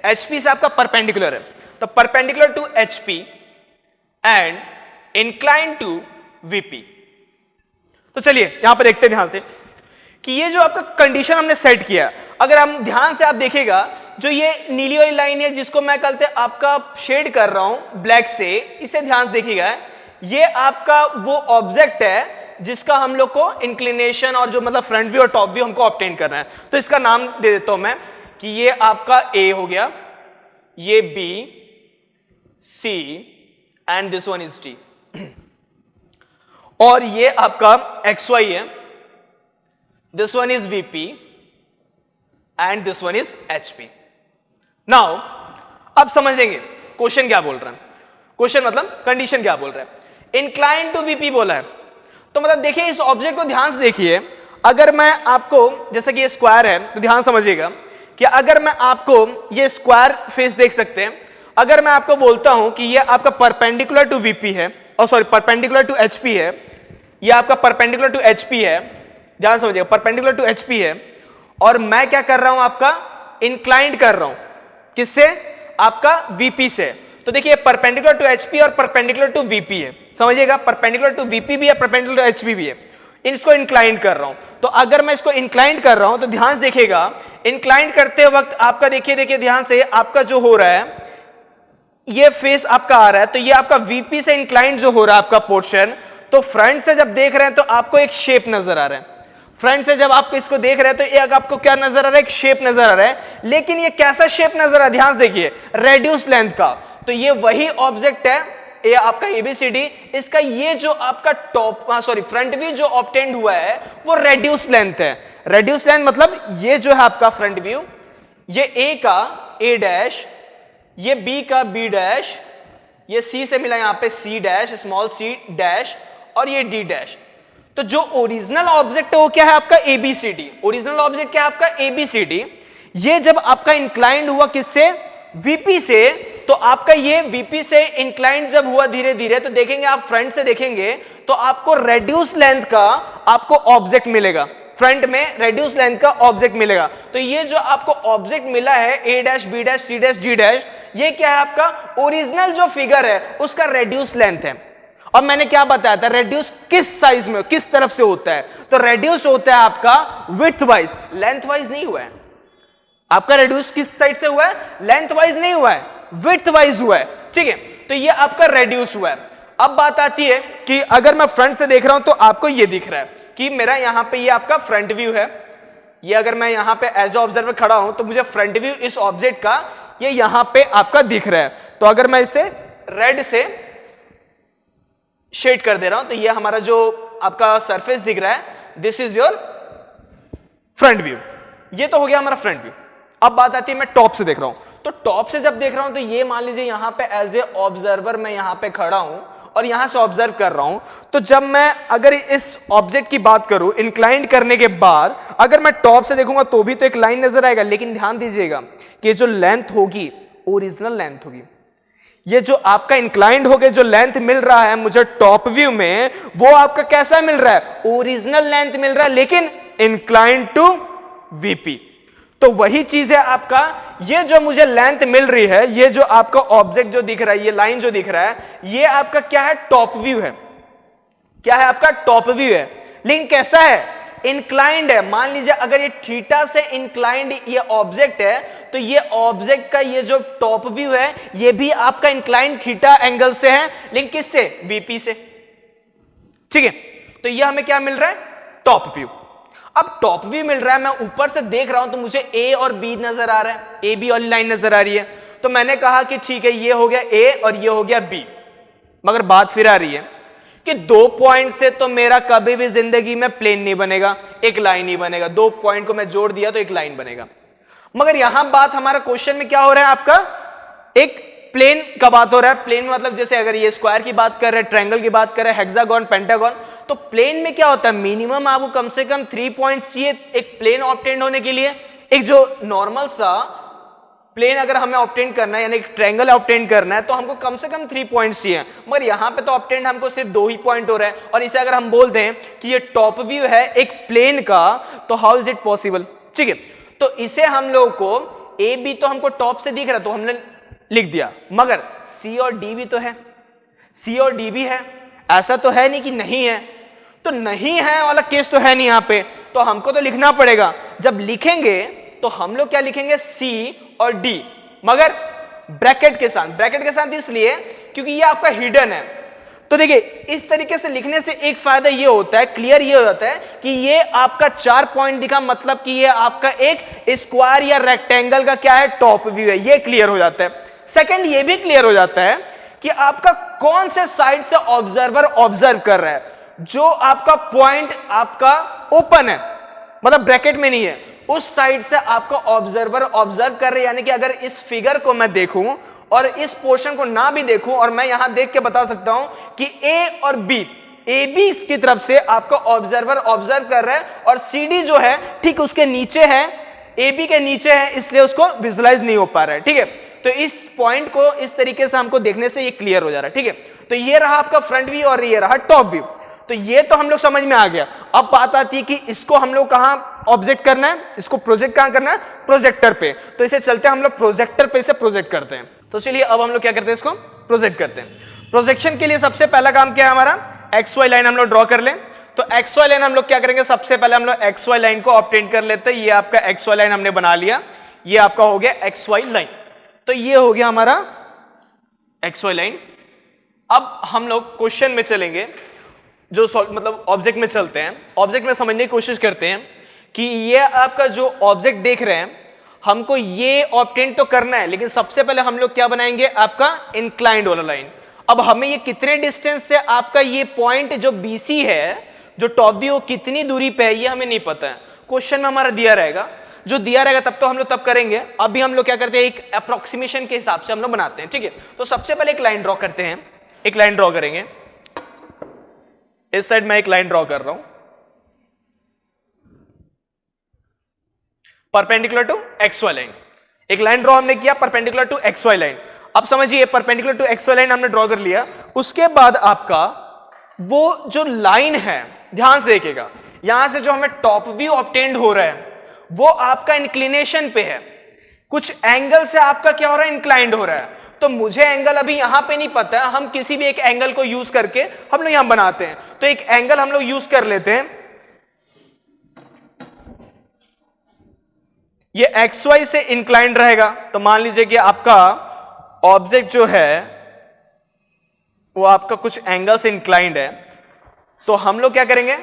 एचपी से आपका परपेंडिकुलर है, तो perpendicular to HP and incline to VP. तो चलिए यहां पर देखते हैं ध्यान से कि ये जो आपका कंडीशन हमने सेट किया, अगर हम ध्यान से आप देखिएगा, जो ये नीली वाली लाइन है जिसको मैं कहते हैं आपका शेड कर रहा हूं ब्लैक से, इसे ध्यान से देखिएगा, ये आपका वो ऑब्जेक्ट है जिसका हम लोग को इंक्लिनेशन और जो मतलब फ्रंट व्यू और टॉप व्यू हमको ऑब्टेन करना है। तो इसका नाम दे देता हूं मैं कि ये आपका ए हो गया, ये B, C and this one is D, और ये आपका एक्स वाई है, this one is VP and this one is HP. Now अब समझेंगे क्वेश्चन क्या बोल रहा है, क्वेश्चन मतलब कंडीशन क्या बोल रहा है, इंक्लाइन टू वीपी बोला है, तो मतलब देखिए इस ऑब्जेक्ट को ध्यान से देखिए, अगर मैं आपको, जैसे कि ये स्क्वायर है तो ध्यान समझिएगा कि अगर मैं आपको ये स्क्वायर फेस देख सकते हैं, अगर मैं आपको बोलता हूं कि ये आपका परपेंडिकुलर टू वीपी है, और सॉरी परपेंडिकुलर टू एचपी है, ये आपका परपेंडिकुलर टू एचपी है, ध्यान समझिएगा परपेंडिकुलर टू एचपी है, और मैं क्या कर रहा हूं, आपका इंक्लाइंड कर रहा हूं, किससे, आपका वीपी से। तो देखिए परपेंडिकुलर टू एचपी और परपेंडिकुलर टू वीपी है, समझिएगा परपेंडिकुलर टू वीपी भी है, परपेंडिकुलर टू एचपी भी है, इसको इंक्लाइंड कर रहा हूं। तो अगर मैं इसको इंक्लाइंड कर रहा हूं तो ध्यान से देखिएगा, इंक्लाइंड करते वक्त आपका देखिए ध्यान से, आपका जो हो रहा है ये फेस आपका आ रहा है, तो ये आपका वीपी से इंक्लाइंड जो हो रहा है आपका पोर्शन, तो फ्रंट से जब देख रहे हैं तो आपको एक शेप नजर आ रहा है, फ्रंट से जब आप इसको देख रहे हैं तो एक आपको क्या नजर आ रहा है, एक शेप नजर आ रहा है, लेकिन ये कैसा शेप नजर आ रहा है, ध्यान से देखिए, रेड्यूस लेंथ का। तो ये वही ऑब्जेक्ट है, ये आपका एबीसीडी, इसका ये जो आपका टॉप सॉरी फ्रंट व्यू जो ऑब्टेन्ड हुआ है वो रेड्यूस लेंथ है। रेड्यूस लेंथ मतलब ये जो है आपका फ्रंट व्यू, ये ए का ए डैश, ये बी का बी डैश, ये सी से मिला यहां पे C dash, small C dash, और ये डी डैश। तो जो ओरिजिनल ऑब्जेक्ट है वो क्या है आपका एबीसीडी, ओरिजिनल ऑब्जेक्ट क्या है आपका एबीसीडी। ये जब आपका इंक्लाइंड हुआ किससे, वीपी से, तो आपका ये वीपी से इंक्लाइंड जब हुआ धीरे धीरे, तो देखेंगे आप फ्रंट से देखेंगे तो आपको रेड्यूस लेंथ का आपको ऑब्जेक्ट मिलेगा, फ्रंट में रेड्यूस लेंथ का ऑब्जेक्ट मिलेगा। तो ये जो आपको ऑब्जेक्ट मिला है A dash B dash C dash D dash, ये क्या है आपका ओरिजिनल जो फिगर है उसका रेड्यूस लेंथ है। अब मैंने क्या बताया था, रेड्यूस किस साइज में, किस तरफ से होता है, तो रेड्यूस होता है आपका विड्थ वाइज, लेंथ वाइज नहीं हुआ है। आपका रेड्यूस किस साइड से हुआ है, लेंथ वाइज नहीं हुआ है, विड्थ वाइज हुआ है, ठीक है। तो ये आपका रेड्यूस हुआ है। अब बात आती है कि अगर मैं फ्रंट से देख रहा हूं तो आपको ये दिख रहा है कि मेरा यहां पे ये आपका फ्रंट व्यू है। ये अगर मैं यहां पे एज ए ऑब्जर्वर खड़ा हूं तो मुझे फ्रंट व्यू इस ऑब्जेक्ट का ये यहां पे आपका दिख रहा है। तो अगर मैं इसे रेड से शेड कर दे रहा हूं तो ये हमारा जो आपका सरफेस दिख रहा है, this is your front view. ये तो हो गया हमारा फ्रंट व्यू। अब बात आती है मैं टॉप से देख रहा हूं, तो टॉप से जब देख रहा हूं तो ये मान लीजिए यहां पे एज ए ऑब्जर्वर मैं यहां पे खड़ा हूं और यहां से ऑब्जर्व कर रहा हूं। तो जब मैं अगर इस ऑब्जेक्ट की बात करूं इंक्लाइंड करने के बाद, अगर मैं टॉप से देखूंगा तो भी तो एक लाइन नजर आएगा, लेकिन ध्यान दीजिएगा कि जो लेंथ होगी ओरिजिनल लेंथ होगी। ये जो आपका इंक्लाइंड हो गया, जो लेंथ मिल रहा है मुझे टॉप व्यू में, वो आपका कैसा मिल रहा है, ओरिजिनल लेंथ मिल रहा है, लेकिन इंक्लाइंड टू वीपी। तो वही चीज है आपका, ये जो मुझे लेंथ मिल रही है, ये जो आपका ऑब्जेक्ट जो दिख रहा है, ये लाइन जो दिख रहा है, ये आपका क्या है, टॉप व्यू है। क्या है आपका, टॉप व्यू है, लेकिन कैसा है, इंक्लाइंड है। मान लीजिए अगर ये थीटा से इंक्लाइंड ये ऑब्जेक्ट है, तो ये ऑब्जेक्ट का ये जो टॉप व्यू है, ये भी आपका इंक्लाइंड थीटा एंगल से है, लेकिन किससे, वीपी से, ठीक है। तो ये हमें क्या मिल रहा है, टॉप व्यू। अब टॉप व्यू मिल रहा है, मैं ऊपर से देख रहा हूं तो मुझे ए और बी नजर आ रहा है, ए बी वाली लाइन नजर आ रही है। तो मैंने कहा कि ठीक है, ये हो गया ए और ये हो गया बी। मगर बात फिर आ रही है कि 2 पॉइंट से तो मेरा कभी भी जिंदगी में प्लेन नहीं बनेगा, एक लाइन ही बनेगा। 2 पॉइंट को मैं जोड़ दिया तो एक लाइन बनेगा। मगर यहां बात हमारा क्वेश्चन में क्या हो रहा है, आपका एक प्लेन का बात हो रहा है। प्लेन मतलब जैसे अगर ये स्क्वायर की बात कर रहे हैं, ट्रायंगल की बात कर रहे हैं, हेक्सागोन, पेंटागोन, तो प्लेन में क्या होता है, मिनिमम आपको कम से कम 3 पॉइंट्स चाहिए एक प्लेन ऑब्टेन होने के लिए। एक जो नॉर्मल सा प्लेन अगर हमें ऑब्टेन करना है, यानी एक ट्रायंगल ऑब्टेन करना है, तो हमको कम से कम 3 पॉइंट्स चाहिए। मगर यहां पे तो ऑब्टेन हमको सिर्फ 2 ही पॉइंट हो रहा है। और इसे अगर हम बोल दें कि ये टॉप व्यू है एक प्लेन का, तो हाउ इज इट पॉसिबल, ठीक है। तो इसे हम लोग को ए बी तो हमको टॉप से दिख रहा है तो हमने लिख दिया, मगर सी और डी भी तो है, सी और डी भी है, ऐसा तो है नहीं कि नहीं है। तो नहीं है वाला केस तो है नहीं यहां पे, तो हमको तो लिखना पड़ेगा। जब लिखेंगे तो हम लोग क्या लिखेंगे, सी और डी, मगर ब्रैकेट के साथ। ब्रैकेट के साथ इसलिए क्योंकि ये आपका हिडन है। तो देखिए इस तरीके से लिखने से एक फायदा ये होता है, क्लियर ये हो जाता है कि ये आपका 4 पॉइंट दिखा, मतलब कि ये आपका एक स्क्वायर या रेक्टेंगल का क्या है, टॉप व्यू है, ये क्लियर हो जाता है। सेकंड ये भी क्लियर हो जाता है कि आपका कौन से साइड से ऑब्जर्वर ऑब्जर्व कर रहा है। जो आपका पॉइंट आपका ओपन है, मतलब ब्रैकेट में नहीं है, उस साइड से आपका ऑब्जर्वर ऑब्जर्व कर रहे हैं। यानी कि अगर इस फिगर को मैं देखूं और इस पोर्शन को ना भी देखूं, और मैं यहां देख के बता सकता हूं कि ए और बी, ए बी इसकी तरफ से आपका ऑब्जर्वर ऑब्जर्व कर रहा है, और सी डी जो है ठीक उसके नीचे है, ए बी के नीचे है, इसलिए उसको विजुलाइज नहीं हो पा रहा है, ठीक है। तो इस पॉइंट को इस तरीके से हमको देखने से ये क्लियर हो जा रहा है, ठीक है। तो ये रहा आपका फ्रंट व्यू और ये रहा टॉप व्यू। तो ये तो हम लोग समझ में आ गया। अब बात आती है कि इसको हम लोग कहां ऑब्जेक्ट करना है, इसको प्रोजेक्ट कहां करना है, प्रोजेक्टर पे। तो इसे चलते हैं हम लोग प्रोजेक्टर पे इसे प्रोजेक्ट करते हैं। तो चलिए अब हम लोग क्या करते हैं, इसको प्रोजेक्ट करते हैं। प्रोजेक्शन के लिए सबसे पहला काम क्या है हमारा, एक्स वाई लाइन हम लोग ड्रॉ कर लें। तो एक्स वाई लाइन हम लोग क्या करेंगे, सबसे पहले हम लोग एक्स वाई लाइन को ऑब्टेन कर लेते हैं। ये आपका एक्स वाई लाइन हमने बना लिया, ये आपका हो गया एक्स वाई लाइन। तो ये हो गया हमारा एक्स वाई लाइन। अब हम लोग क्वेश्चन में चलेंगे, जो मतलब ऑब्जेक्ट में चलते हैं, ऑब्जेक्ट में समझने की कोशिश करते हैं कि ये आपका जो ऑब्जेक्ट देख रहे हैं, हमको ये ऑब्टेन तो करना है, लेकिन सबसे पहले हम लोग क्या बनाएंगे, आपका इंक्लाइंड वाला लाइन। अब हमें ये कितने डिस्टेंस से आपका ये पॉइंट जो BC है, जो टॉप व्यू, कितनी दूरी पे है, ये हमें नहीं पता है। क्वेश्चन में हमारा दिया रहेगा, जो दिया रहेगा तब तो हम लोग तब करेंगे। अभी हम लोग क्या करते हैं, एक अप्रोक्सीमेशन के हिसाब से हम लोग बनाते हैं, ठीक है। तो सबसे पहले एक लाइन ड्रॉ करते हैं, एक लाइन ड्रॉ करेंगे। इस साइड मैं एक लाइन ड्रॉ कर रहा हूं, perpendicular to X Y line. एक लाइन ड्रॉ हमने किया perpendicular to X Y line. अब समझिए perpendicular to X Y line हमने ड्रॉ कर लिया। उसके बाद आपका वो जो लाइन है, ध्यान से देखिएगा, यहां से जो हमें टॉप व्यू ऑब्टेन्ड हो रहा है वो आपका इंक्लिनेशन पे है, कुछ एंगल से आपका क्या हो रहा है, इंक्लाइंड हो रहा है। तो मुझे एंगल अभी यहां पे नहीं पता है, हम किसी भी एक एंगल को यूज करके हम लोग यहां बनाते हैं। तो एक एंगल हम लोग यूज कर लेते हैं, ये XY से इंक्लाइंड रहेगा। तो मान लीजिए कि आपका ऑब्जेक्ट जो है वो आपका कुछ एंगल से इंक्लाइंड है, तो हम लोग क्या करेंगे,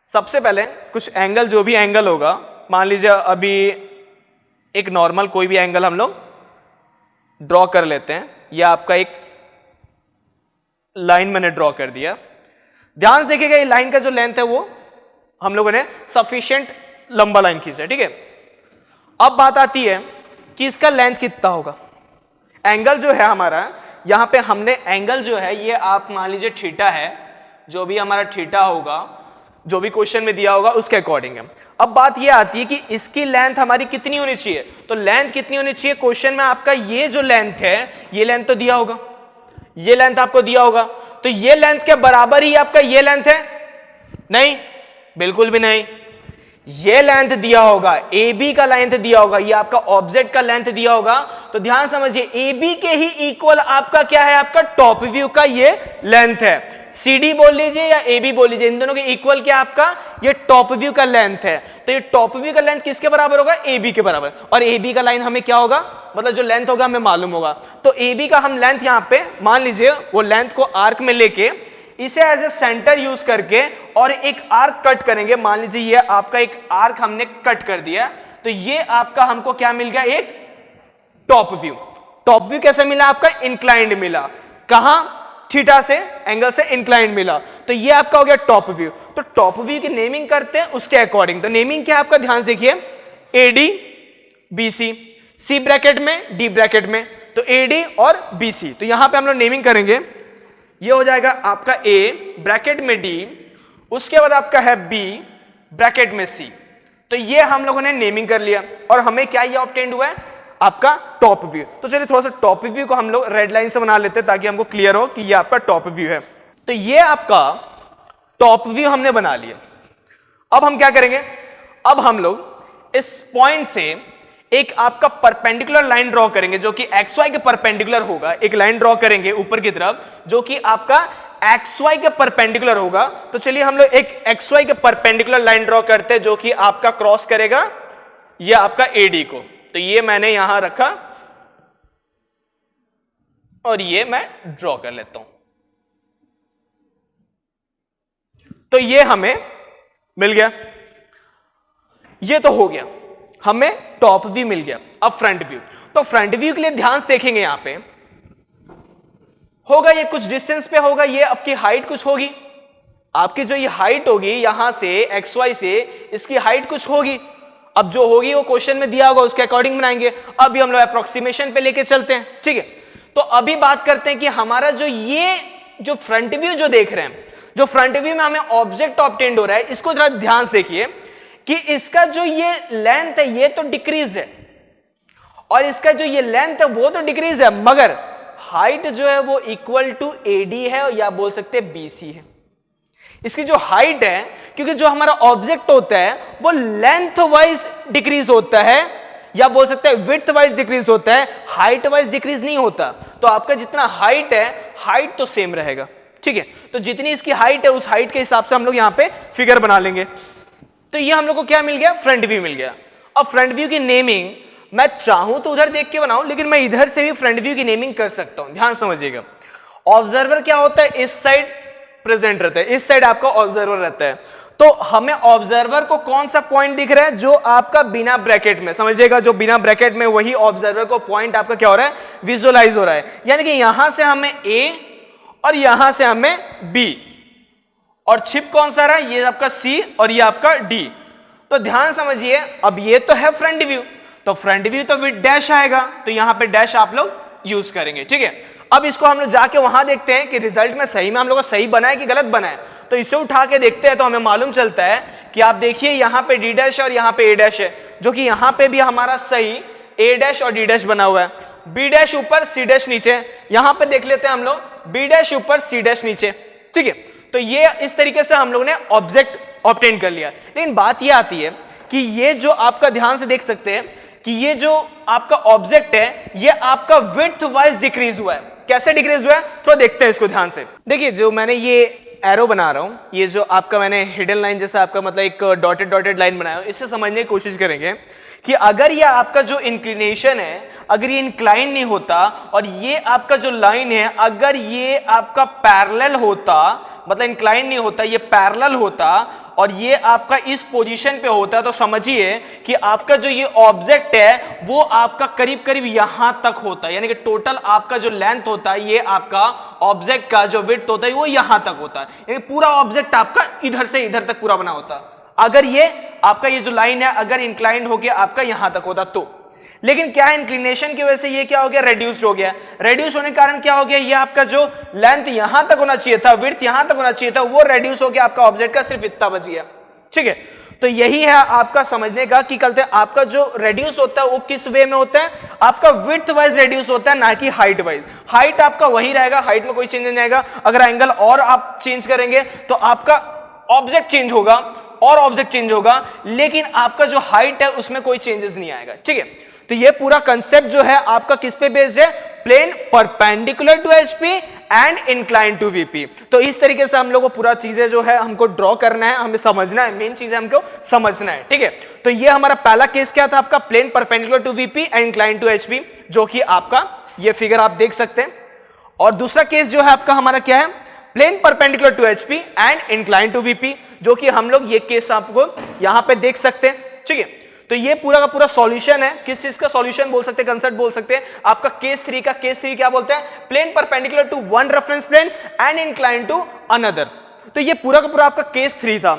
सबसे पहले कुछ एंगल, जो भी एंगल होगा, मान लीजिए अभी एक नॉर्मल कोई भी एंगल हम लोग ड्रॉ कर लेते हैं। यह आपका एक लाइन मैंने ड्रॉ कर दिया। ध्यान से देखिएगा ये लाइन का जो लेंथ है वो हम लोगों ने सफिशिएंट लंबा लाइन खींचा है, ठीक है। अब बात आती है कि इसका लेंथ कितना होगा। एंगल जो है हमारा, यहां पे हमने एंगल जो है ये आप मान लीजिए थीटा है, जो भी हमारा थीटा होगा, जो भी क्वेश्चन में दिया होगा उसके अकॉर्डिंग है। अब बात ये आती है कि इसकी लेंथ हमारी कितनी होनी चाहिए। तो लेंथ कितनी होनी चाहिए, क्वेश्चन में आपका ये जो लेंथ है, ये लेंथ तो दिया होगा, ये लेंथ आपको दिया होगा, तो ये लेंथ के बराबर ही आपका ये लेंथ है? नहीं, बिल्कुल भी नहीं। ये लेंथ दिया होगा, AB का लेंथ दिया होगा, ये आपका ऑब्जेक्ट का लेंथ दिया होगा। तो ध्यान समझिए, AB के ही इक्वल आपका क्या है, आपका टॉप व्यू का ये लेंथ है। CD बोल लीजिए या AB बोल लीजिए, इन दोनों के इक्वल क्या आपका ये टॉप व्यू का लेंथ है। तो ये टॉप व्यू का लेंथ किसके बराबर होगा, AB के बराबर। और AB का लाइन हमें क्या होगा, मतलब जो लेंथ होगा हमें मालूम होगा। तो AB का हम लेंथ यहां पे मान लीजिए वो लेंथ को आर्क में लेके इसे एज ए सेंटर यूज करके और एक आर्क कट करेंगे। मान लीजिए ये आपका एक आर्क हमने कट कर दिया, तो ये आपका हमको क्या मिल गया, एक टॉप व्यू। टॉप व्यू कैसे मिला, आपका इंक्लाइंड मिला। कहां, थीटा से, एंगल से इंक्लाइंड मिला। तो ये आपका हो गया टॉप व्यू। तो टॉप व्यू की नेमिंग करते हैं उसके अकॉर्डिंग। तो नेमिंग क्या है आपका, ध्यान से देखिए, AD BC, C ब्रैकेट में D ब्रैकेट में, तो AD और BC। तो यहां पे हम लोग नेमिंग करेंगे, ये हो जाएगा आपका A ब्रैकेट में D, उसके बाद आपका है B ब्रैकेट में C। तो ये हम लोगों ने नेमिंग कर लिया और हमें क्या ये ऑब्टेन्ड हुआ है, आपका टॉप व्यू। तो चलिए थोड़ा सा टॉप व्यू को हम लोग रेड लाइन से बना लेते हैं ताकि हमको क्लियर हो कि ये आपका टॉप व्यू है। तो ये आपका टॉप व्यू हमने बना लिया। अब हम क्या करेंगे, अब हम लोग इस पॉइंट से एक आपका परपेंडिकुलर लाइन ड्रॉ करेंगे जो कि XY के परपेंडिकुलर होगा। एक लाइन ड्रॉ करेंगे ऊपर की तरफ जो कि आपका XY के परपेंडिकुलर होगा। तो चलिए हम लोग एक XY के परपेंडिकुलर लाइन ड्रॉ करते हैं जो कि आपका क्रॉस करेगा ये आपका AD को। तो ये मैंने यहां रखा और ये मैं ड्रॉ कर लेता हूं। तो ये हमें मिल गया, ये तो हो गया, हमें टॉप व्यू मिल गया। अब फ्रंट व्यू, तो फ्रंट व्यू के लिए ध्यान से देखेंगे, यहां पे होगा ये कुछ डिस्टेंस पे होगा, ये आपकी हाइट कुछ होगी, आपकी जो ये हाइट होगी यहां से XY से, इसकी हाइट कुछ होगी। अब जो होगी वो क्वेश्चन में दिया होगा, उसके अकॉर्डिंग बनाएंगे। अभी हम लोग अप्रोक्सीमेशन पे लेके चलते हैं, ठीक है। तो अभी बात करते हैं कि हमारा जो ये जो फ्रंट व्यू जो देख रहे हैं, जो फ्रंट व्यू में हमें ऑब्जेक्ट ऑब्टेन्ड हो रहा है, इसको जरा ध्यान से देखिए कि इसका जो ये लेंथ है ये तो डिक्रीज है और इसका जो ये लेंथ है वो तो डिक्रीज है, मगर हाइट जो है वो इक्वल टू AD है या बोल सकते हैं BC है। इसकी जो हाइट है, क्योंकि जो हमारा ऑब्जेक्ट होता है वो लेंथ वाइज डिक्रीज होता है या बोल सकते हैं विड्थ वाइज डिक्रीज होता है, हाइट वाइज डिक्रीज नहीं होता। तो आपका जितना हाइट है, हाइट तो सेम रहेगा, ठीक है। तो जितनी इसकी हाइट है उस हाइट के हिसाब से हम लोग यहां पे फिगर बना लेंगे। तो ये हम लोग को क्या मिल गया, फ्रंट व्यू मिल गया। अब फ्रंट व्यू की नेमिंग मैं चाहूं तो उधर देख के बनाऊं, लेकिन मैं इधर से भी फ्रंट व्यू की नेमिंग कर सकता हूं। ध्यान समझिएगा, ऑब्जर्वर क्या होता है, इस साइड प्रेजेंट रहता है, इस साइड आपका ऑब्जर्वर रहता है। तो हमें ऑब्जर्वर को कौन सा पॉइंट दिख रहा है, जो आपका बिना ब्रैकेट में, समझिएगा जो बिना ब्रैकेट में, वही ऑब्जर्वर को पॉइंट आपका क्या हो रहा है, विजुअलाइज हो रहा है। यानी कि यहां से हमें A और यहां से हमें B, और छिप कौन सा रहा है, ये आपका C और ये आपका D। तो ध्यान समझिए, अब ये तो है फ्रंट व्यू, तो फ्रंट व्यू तो विद डैश आएगा, तो यहां पे डैश आप लोग यूज करेंगे, ठीक है। अब इसको हम लोग जाके वहां देखते हैं कि रिजल्ट में सही में हम लोग का सही बना है कि गलत बना है। तो इसे उठा के देखते हैं तो हमें मालूम चलता है कि आप देखिए यहां पे D डैश और यहां पे A डैश है, जो कि यहां पे भी हमारा सही A डैश और D डैश बना हुआ है। B डैश ऊपर C डैश नीचे, यहां पे देख लेते हैं हम लोग B डैश ऊपर C डैश नीचे, ठीक है। तो ये इस तरीके से हम लोग ने ऑब्जेक्ट ऑब्टेन कर लिया। लेकिन बात ये आती है कि ये जो आपका ध्यान से देख सकते हैं कि ये जो आपका ऑब्जेक्ट है ये आपका विड्थ वाइज डिक्रीज हुआ है। कैसे डिक्रीज हुआ है थोड़ा देखते हैं इसको ध्यान से। देखिए जो मैंने ये एरो बना रहा हूं, ये जो आपका मैंने हिडन लाइन जैसा आपका मतलब एक डॉटेड डॉटेड लाइन बनाया है, इससे समझने की कोशिश करेंगे कि अगर ये आपका जो इंक्लिनेशन है अगर ये इंक्लाइन नहीं होता और ये आपका जो लाइन है अगर ये आपका पैरेलल होता, मतलब इंक्लाइन नहीं होता, ये पैरेलल होता और ये आपका इस पोजीशन पे होता, तो समझिए कि आपका जो ये ऑब्जेक्ट है वो आपका करीब करीब यहां तक होता है, यानी कि टोटल आपका जो लेंथ होता है ये आपका ऑब्जेक्ट का जो विड्थ होता है वो यहां तक होता है, यानी पूरा ऑब्जेक्ट आपका इधर से इधर तक पूरा बना होता अगर ये आपका ये जो लाइन है अगर इंक्लाइंड हो गया आपका यहां तक होता तो। लेकिन क्या है इंक्लिनेशन की वजह से ये क्या हो गया, रेड्यूस्ड हो गया। रेड्यूस होने के कारण क्या हो गया, ये आपका जो लेंथ यहां तक होना चाहिए था, विड्थ यहां तक होना चाहिए था, वो रेड्यूस हो गया, आपका ऑब्जेक्ट का सिर्फ इतना बच गया। ठीक है, तो यही है आपका समझने का कि कहते हैं आपका जो रेड्यूस होता है वो किस वे में होता है, आपका विड्थ वाइज रेड्यूस होता है ना कि हाइट वाइज। हाइट आपका वही रहेगा, हाइट में कोई चेंज नहीं आएगा। अगर एंगल और आप चेंज करेंगे तो आपका ऑब्जेक्ट चेंज होगा और ऑब्जेक्ट चेंज होगा, लेकिन आपका जो हाइट है उसमें कोई चेंजेस नहीं आएगा। ठीक है, तो ये पूरा कंसेप्ट जो है आपका किस पे बेस्ड है, plane perpendicular to HP and incline to VP. तो इस तरीके से हम लोग को पूरा चीजें जो है हमको ड्रॉ करना है, हमें समझना है, मेन चीज हमको समझना है। ठीक है, तो ये हमारा पहला केस क्या था आपका, plane perpendicular to VP and incline to HP, जो कि आपका ये फिगर आप देख सकते हैं। और दूसरा केस जो है आपका हमारा क्या है, plane perpendicular to HP and incline to VP, जो कि हम लोग ये केस आपको यहां पे देख सकते हैं। ठीक है, तो ये पूरा का पूरा सॉल्यूशन है, किस चीज का सॉल्यूशन बोल सकते हैं, कंसेप्ट बोल सकते हैं आपका केस 3 का। केस 3 क्या बोलते हैं, plane perpendicular to one reference plane and incline to another. तो ये पूरा का पूरा आपका केस 3 था,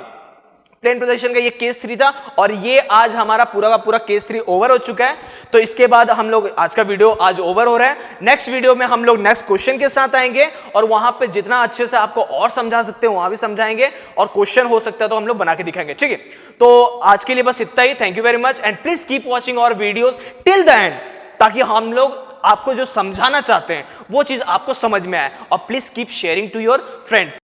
प्लेन प्रोजेक्शन का ये केस 3 था, और ये आज हमारा पूरा का पूरा केस 3 ओवर हो चुका है। तो इसके बाद हम लोग आज का वीडियो आज ओवर हो रहा है। नेक्स्ट वीडियो में हम लोग नेक्स्ट क्वेश्चन के साथ आएंगे और वहां पे जितना अच्छे से आपको और समझा सकते हैं वहां भी समझाएंगे, और क्वेश्चन हो सकता है तो हम लोग बना के दिखाएंगे। ठीक है, तो आज के लिए बस इतना ही। Thank you very much and please keep watching our videos till the end, ताकि हम लोग आपको जो समझाना चाहते हैं वो चीज आपको समझ में आए, और please keep sharing to your friends.